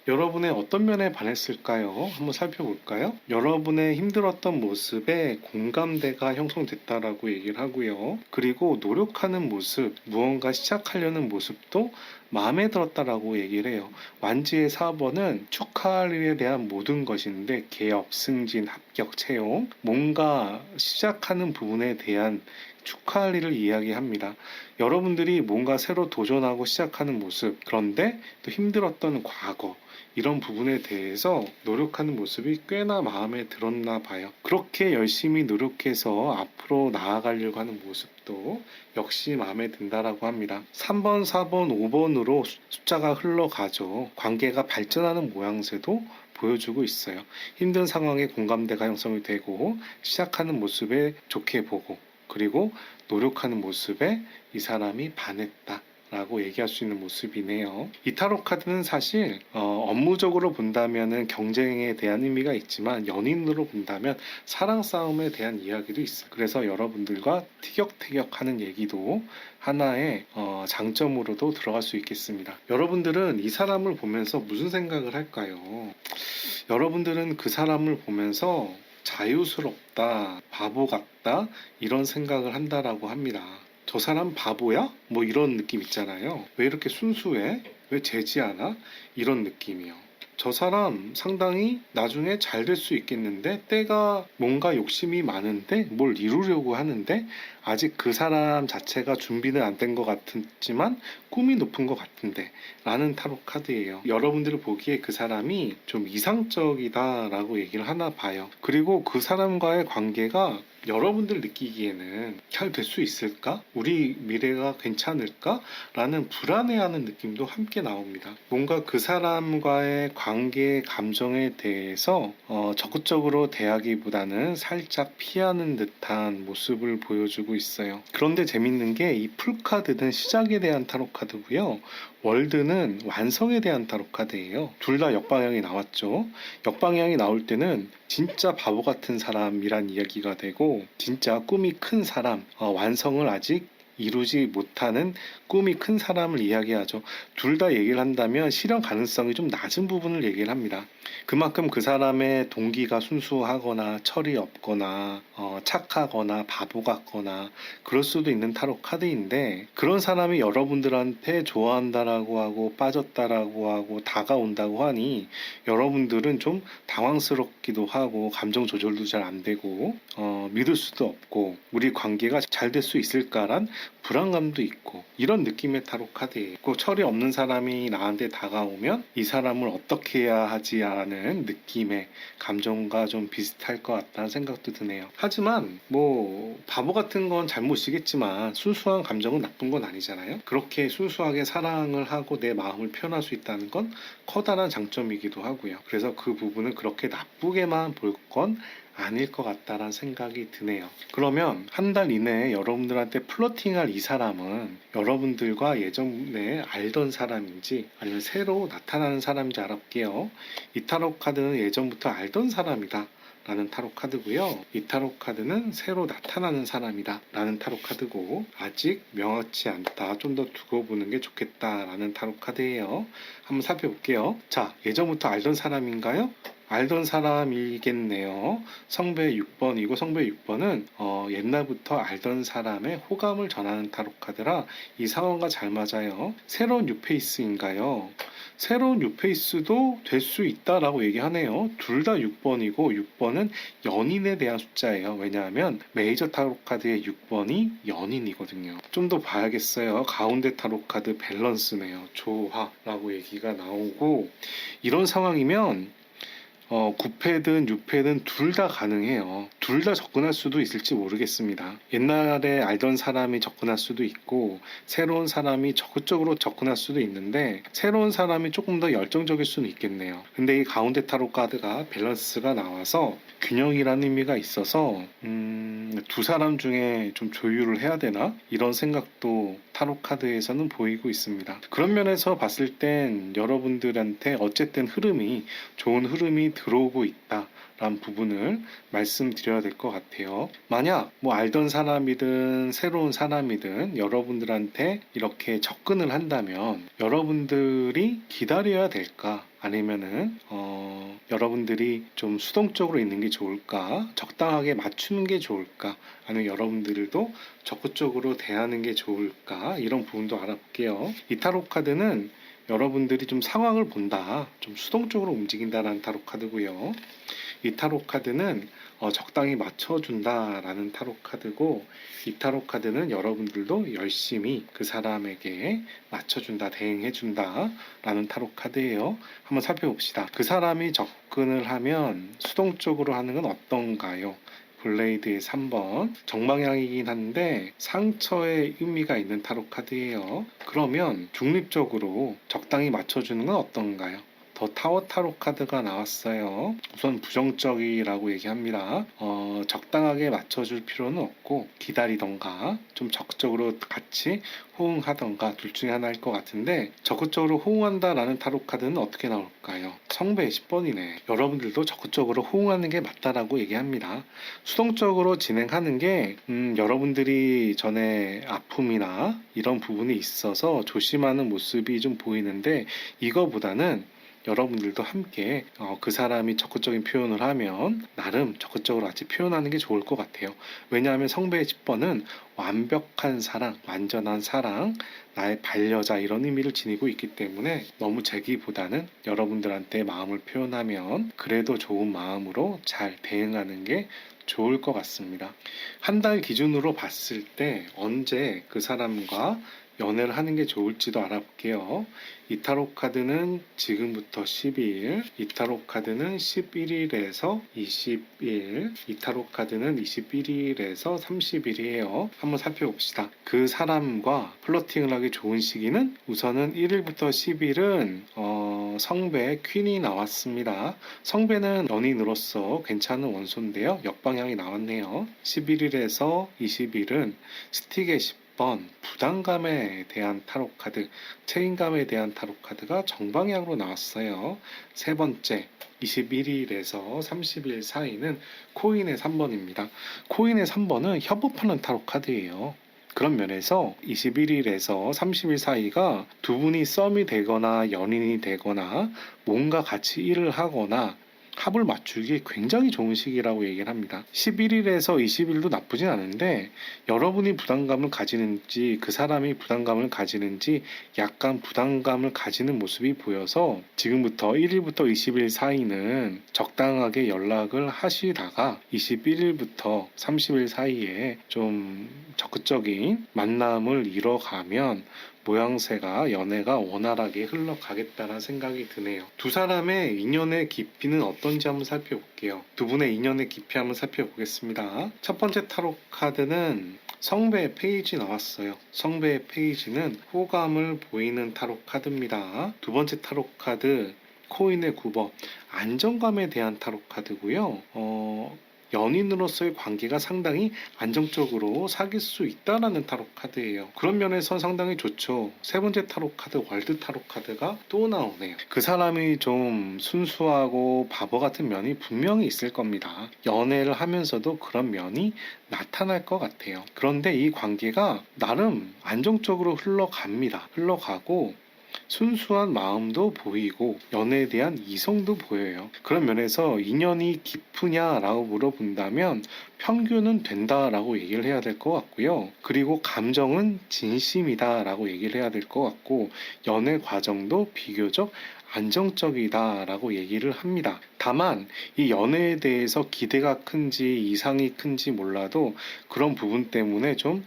Speaker 1: 여러분의 어떤 면에 반했을까요? 한번 살펴볼까요? 여러분의 힘들었던 모습에 공감대가 형성됐다라고 얘기를 하고요. 그리고 노력하는 모습, 무언가 시작하려는 모습도 마음에 들었다라고 얘기를 해요. 완지의 4번은 축하할 일에 대한 모든 것인데 개업, 승진, 합격, 채용, 뭔가 시작하는 부분에 대한 축하할 일을 이야기합니다. 여러분들이 뭔가 새로 도전하고 시작하는 모습, 그런데 또 힘들었던 과거, 이런 부분에 대해서 노력하는 모습이 꽤나 마음에 들었나 봐요. 그렇게 열심히 노력해서 앞으로 나아가려고 하는 모습도 역시 마음에 든다라고 합니다. 3번, 4번, 5번으로 숫자가 흘러가죠. 관계가 발전하는 모양새도 보여주고 있어요. 힘든 상황에 공감대가 형성이 되고 시작하는 모습에 좋게 보고 그리고 노력하는 모습에 이 사람이 반했다 라고 얘기할 수 있는 모습이네요. 이 타로 카드는 사실 업무적으로 본다면 경쟁에 대한 의미가 있지만 연인으로 본다면 사랑 싸움에 대한 이야기도 있어요. 그래서 여러분들과 티격태격하는 얘기도 하나의 장점으로도 들어갈 수 있겠습니다. 여러분들은 이 사람을 보면서 무슨 생각을 할까요? 여러분들은 그 사람을 보면서 자유스럽다, 바보 같다 이런 생각을 한다라고 합니다. 저 사람 바보야? 뭐 이런 느낌 있잖아요. 왜 이렇게 순수해? 왜 재지 않아? 이런 느낌이요. 저 사람 상당히 나중에 잘 될 수 있겠는데 때가 뭔가 욕심이 많은데 뭘 이루려고 하는데 아직 그 사람 자체가 준비는 안 된 것 같지만 꿈이 높은 것 같은데 라는 타로 카드예요. 여러분들을 보기에 그 사람이 좀 이상적이다 라고 얘기를 하나 봐요. 그리고 그 사람과의 관계가 여러분들 느끼기에는 잘 될 수 있을까? 우리 미래가 괜찮을까? 라는 불안해하는 느낌도 함께 나옵니다. 뭔가 그 사람과의 관계 감정에 대해서 적극적으로 대하기보다는 살짝 피하는 듯한 모습을 보여주고 있어요. 그런데 재밌는 게 이 풀카드는 시작에 대한 타로 카드고요. 월드는 완성에 대한 타로 카드예요. 둘 다 역방향이 나왔죠. 역방향이 나올 때는 진짜 바보 같은 사람이란 이야기가 되고 진짜 꿈이 큰 사람, 완성을 아직 이루지 못하는 꿈이 큰 사람을 이야기하죠. 둘 다 얘기를 한다면 실현 가능성이 좀 낮은 부분을 얘기를 합니다. 그만큼 그 사람의 동기가 순수하거나 철이 없거나 착하거나 바보 같거나 그럴 수도 있는 타로 카드인데 그런 사람이 여러분들한테 좋아한다라고 하고 빠졌다라고 하고 다가온다고 하니 여러분들은 좀 당황스럽기도 하고 감정 조절도 잘 안 되고 믿을 수도 없고 우리 관계가 잘 될 수 있을까란 불안감도 있고 이런 느낌의 타로 카드예요. 철이 없는 사람이 나한테 다가오면 이 사람을 어떻게 해야 하지 하는 느낌의 감정과 좀 비슷할 것 같다는 생각도 드네요. 하지만 뭐 바보 같은 건 잘못이겠지만 순수한 감정은 나쁜 건 아니잖아요. 그렇게 순수하게 사랑을 하고 내 마음을 표현할 수 있다는 건 커다란 장점이기도 하고요. 그래서 그 부분을 그렇게 나쁘게만 볼 건 아닐 것 같다라는 생각이 드네요. 그러면 한 달 이내에 여러분들한테 플러팅할 이 사람은 여러분들과 예전에 알던 사람인지 아니면 새로 나타나는 사람인지 알아볼게요. 이 타로 카드는 예전부터 알던 사람이다 라는 타로 카드고요. 이 타로 카드는 새로 나타나는 사람이다 라는 타로 카드고, 아직 명확치 않다, 좀 더 두고 보는 게 좋겠다 라는 타로 카드예요. 한번 살펴볼게요. 자, 예전부터 알던 사람인가요? 알던 사람이겠네요. 성배 6번이고, 성배 6번은 옛날부터 알던 사람의 호감을 전하는 타로 카드라 이 상황과 잘 맞아요. 새로운 뉴페이스인가요? 새로운 뉴페이스도 될 수 있다라고 얘기하네요. 둘 다 6번이고, 6번은 연인에 대한 숫자예요. 왜냐하면 메이저 타로 카드의 6번이 연인이거든요. 좀 더 봐야겠어요. 가운데 타로 카드 밸런스네요. 조화라고 얘기가 나오고, 이런 상황이면 9패든 6패든 둘 다 가능해요. 둘 다 접근할 수도 있을지 모르겠습니다. 옛날에 알던 사람이 접근할 수도 있고, 새로운 사람이 적극적으로 접근할 수도 있는데, 새로운 사람이 조금 더 열정적일 수는 있겠네요. 근데 이 가운데 타로 카드가 밸런스가 나와서 균형이라는 의미가 있어서 두 사람 중에 좀 조율을 해야 되나? 이런 생각도 타로 카드에서는 보이고 있습니다. 그런 면에서 봤을 땐 여러분들한테 어쨌든 좋은 흐름이 들어오고 있다라는 부분을 말씀드려야 될 것 같아요. 만약 뭐 알던 사람이든 새로운 사람이든 여러분들한테 이렇게 접근을 한다면 여러분들이 기다려야 될까? 아니면은 여러분들이 좀 수동적으로 있는 게 좋을까? 적당하게 맞추는 게 좋을까? 아니면 여러분들도 적극적으로 대하는 게 좋을까? 이런 부분도 알아볼게요. 이 타로 카드는 여러분들이 좀 상황을 본다, 좀 수동적으로 움직인다라는 타로 카드고요. 이 타로 카드는 적당히 맞춰준다라는 타로 카드고, 이 타로 카드는 여러분들도 열심히 그 사람에게 맞춰준다, 대응해준다라는 타로 카드예요. 한번 살펴봅시다. 그 사람이 접근을 하면 수동적으로 하는 건 어떤가요? 블레이드의 3번, 정방향이긴 한데 상처의 의미가 있는 타로 카드예요. 그러면 중립적으로 적당히 맞춰주는 건 어떤가요? 더 타워 타로 카드가 나왔어요. 우선 부정적이라고 얘기합니다. 적당하게 맞춰줄 필요는 없고 기다리던가 좀 적극적으로 같이 호응하던가 둘 중에 하나일 것 같은데, 적극적으로 호응한다라는 타로 카드는 어떻게 나올까요? 성배 10번이네. 여러분들도 적극적으로 호응하는 게 맞다라고 얘기합니다. 수동적으로 진행하는 게 여러분들이 전에 아픔이나 이런 부분이 있어서 조심하는 모습이 좀 보이는데, 이거보다는 여러분들도 함께 그 사람이 적극적인 표현을 하면 나름 적극적으로 같이 표현하는 게 좋을 것 같아요. 왜냐하면 성배의 10번은 완벽한 사랑, 완전한 사랑, 나의 반려자 이런 의미를 지니고 있기 때문에 너무 제기보다는 여러분들한테 마음을 표현하면 그래도 좋은 마음으로 잘 대응하는 게 좋을 것 같습니다. 한 달 기준으로 봤을 때 언제 그 사람과 연애를 하는 게 좋을지도 알아볼게요. 이 타로 카드는 지금부터 12일, 이 타로 카드는 11일에서 20일, 이 타로 카드는 21일에서 30일이에요. 한번 살펴봅시다. 그 사람과 플러팅을 하기 좋은 시기는 우선은 1일부터 10일은 성배 퀸이 나왔습니다. 성배는 연인으로서 괜찮은 원소인데요. 역방향이 나왔네요. 11일에서 20일은 스틱의 10번, 부담감에 대한 타로 카드, 책임감에 대한 타로 카드가 정방향으로 나왔어요. 세 번째, 21일에서 30일 사이는 코인의 3번입니다. 코인의 3번은 협업하는 타로 카드예요. 그런 면에서 21일에서 30일 사이가 두 분이 썸이 되거나 연인이 되거나 뭔가 같이 일을 하거나 합을 맞추기 굉장히 좋은 시기라고 얘기를 합니다. 11일에서 20일도 나쁘진 않은데, 여러분이 부담감을 가지는지 그 사람이 부담감을 가지는지 약간 부담감을 가지는 모습이 보여서 지금부터 1일부터 20일 사이는 적당하게 연락을 하시다가 21일부터 30일 사이에 좀 적극적인 만남을 이뤄가면 모양새가 연애가 원활하게 흘러가겠다는 생각이 드네요. 두 사람의 인연의 깊이는 어떤지 한번 살펴볼게요. 두 분의 인연의 깊이 한번 살펴보겠습니다. 첫 번째 타로 카드는 성배의 페이지 나왔어요. 성배의 페이지는 호감을 보이는 타로 카드입니다. 두 번째 타로 카드 코인의 9번, 안정감에 대한 타로 카드고요. 연인으로서의 관계가 상당히 안정적으로 사귈 수 있다라는 타로 카드예요. 그런 면에서 상당히 좋죠. 세 번째 타로 카드, 월드 타로 카드가 또 나오네요. 그 사람이 좀 순수하고 바보 같은 면이 분명히 있을 겁니다. 연애를 하면서도 그런 면이 나타날 것 같아요. 그런데 이 관계가 나름 안정적으로 흘러갑니다. 흘러가고 순수한 마음도 보이고 연애에 대한 이성도 보여요. 그런 면에서 인연이 깊으냐라고 물어본다면 평균은 된다라고 얘기를 해야 될 것 같고요. 그리고 감정은 진심이다라고 얘기를 해야 될 것 같고 연애 과정도 비교적 안정적이다라고 얘기를 합니다. 다만 이 연애에 대해서 기대가 큰지 이상이 큰지 몰라도 그런 부분 때문에 좀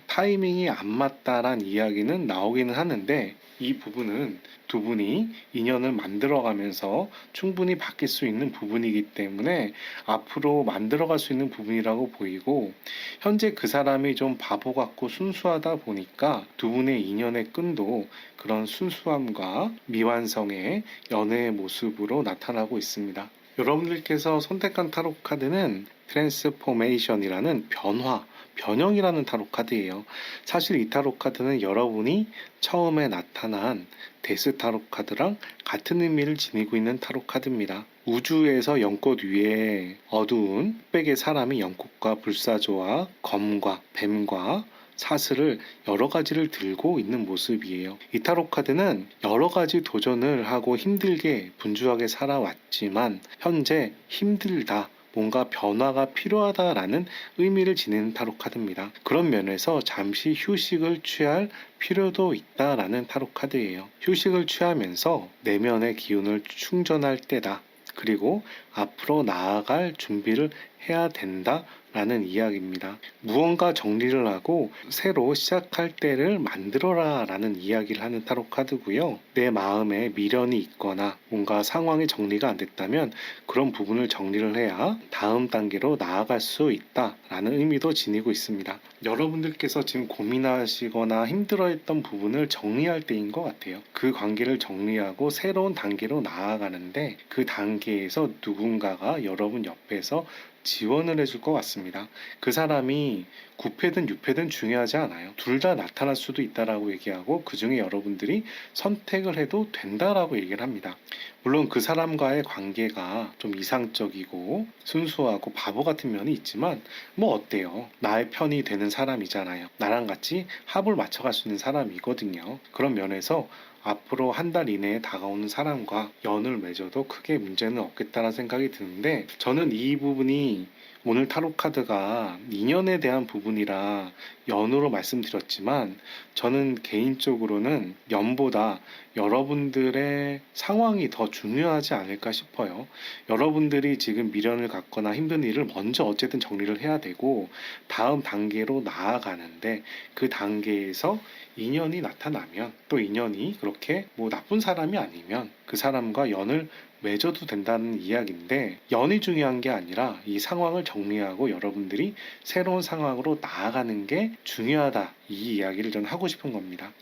Speaker 1: 타이밍이 안 맞다란 이야기는 나오기는 하는데 이 부분은 두 분이 인연을 만들어가면서 충분히 바뀔 수 있는 부분이기 때문에 앞으로 만들어갈 수 있는 부분이라고 보이고 현재 그 사람이 좀 바보 같고 순수하다 보니까 두 분의 인연의 끈도 그런 순수함과 미완성의 연애의 모습으로 나타나고 있습니다. 여러분들께서 선택한 타로 카드는 트랜스포메이션이라는 변화, 변형이라는 타로 카드예요. 사실 이 타로 카드는 여러분이 처음에 나타난 데스 타로 카드랑 같은 의미를 지니고 있는 타로 카드입니다. 우주에서 연꽃 위에 어두운 흑백의 사람이 연꽃과 불사조와 검과 뱀과 사슬을 여러 가지를 들고 있는 모습이에요. 이 타로 카드는 여러 가지 도전을 하고 힘들게 분주하게 살아왔지만 현재 힘들다. 뭔가 변화가 필요하다라는 의미를 지니는 타로 카드입니다. 그런 면에서 잠시 휴식을 취할 필요도 있다라는 타로 카드예요. 휴식을 취하면서 내면의 기운을 충전할 때다. 그리고 앞으로 나아갈 준비를 해야 된다. 라는 이야기입니다. 무언가 정리를 하고 새로 시작할 때를 만들어라 라는 이야기를 하는 타로 카드고요. 내 마음에 미련이 있거나 뭔가 상황이 정리가 안 됐다면 그런 부분을 정리를 해야 다음 단계로 나아갈 수 있다 라는 의미도 지니고 있습니다. 여러분들께서 지금 고민하시거나 힘들어했던 부분을 정리할 때인 것 같아요. 그 관계를 정리하고 새로운 단계로 나아가는데 그 단계에서 누군가가 여러분 옆에서 지원을 해줄 것 같습니다. 그 사람이 9패든 6패든 중요하지 않아요. 둘 다 나타날 수도 있다라고 얘기하고 그 중에 여러분들이 선택을 해도 된다라고 얘기를 합니다. 물론 그 사람과의 관계가 좀 이상적이고 순수하고 바보 같은 면이 있지만 뭐 어때요? 나의 편이 되는 사람이잖아요. 나랑 같이 합을 맞춰갈 수 있는 사람이거든요. 그런 면에서 앞으로 한 달 이내에 다가오는 사람과 연을 맺어도 크게 문제는 없겠다는 생각이 드는데 저는 이 부분이 오늘 타로 카드가 인연에 대한 부분이라 연으로 말씀드렸지만 저는 개인적으로는 연보다 여러분들의 상황이 더 중요하지 않을까 싶어요. 여러분들이 지금 미련을 갖거나 힘든 일을 먼저 어쨌든 정리를 해야 되고 다음 단계로 나아가는데 그 단계에서 인연이 나타나면 또 인연이 그렇게 뭐 나쁜 사람이 아니면 그 사람과 연을 맺어도 된다는 이야기인데 연이 중요한 게 아니라 이 상황을 정리하고 여러분들이 새로운 상황으로 나아가는 게 중요하다 이 이야기를 전 하고 싶은 겁니다.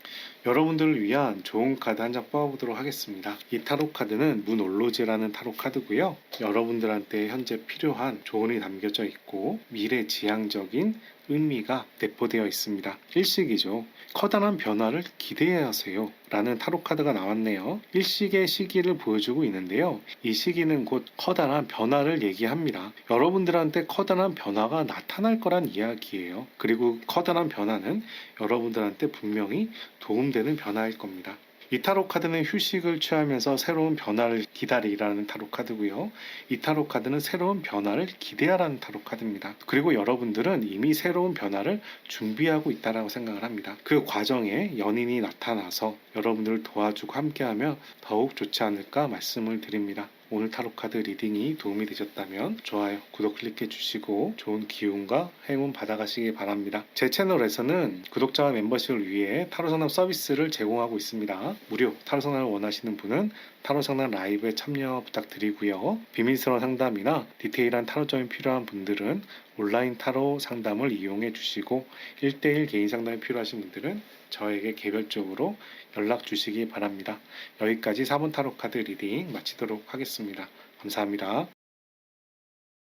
Speaker 1: 여러분들을 위한 좋은 카드 한 장 뽑아보도록 하겠습니다. 이 타로 카드는 문올로지라는 타로 카드고요. 여러분들한테 현재 필요한 조언이 담겨져 있고 미래지향적인 의미가 내포되어 있습니다. 일식이죠. 커다란 변화를 기대하세요 라는 타로 카드가 나왔네요. 일식의 시기를 보여주고 있는데요. 이 시기는 곧 커다란 변화를 얘기합니다. 여러분들한테 커다란 변화가 나타날 거란 이야기예요. 그리고 커다란 변화는 여러분들한테 분명히 도움되는 변화일 겁니다. 이 타로 카드는 휴식을 취하면서 새로운 변화를 기다리라는 타로 카드고요. 이 타로 카드는 새로운 변화를 기대하라는 타로 카드입니다. 그리고 여러분들은 이미 새로운 변화를 준비하고 있다고 생각을 합니다. 그 과정에 연인이 나타나서 여러분들을 도와주고 함께하며 더욱 좋지 않을까 말씀을 드립니다. 오늘 타로카드 리딩이 도움이 되셨다면 좋아요, 구독 클릭해 주시고 좋은 기운과 행운 받아가시기 바랍니다. 제 채널에서는 구독자와 멤버십을 위해 타로 상담 서비스를 제공하고 있습니다. 무료 타로 상담을 원하시는 분은 타로 상담 라이브에 참여 부탁드리고요. 비밀스러운 상담이나 디테일한 타로점이 필요한 분들은 온라인 타로 상담을 이용해 주시고 1대1 개인 상담이 필요하신 분들은 저에게 개별적으로 연락 주시기 바랍니다. 여기까지 4번 타로 카드 리딩 마치도록 하겠습니다. 감사합니다.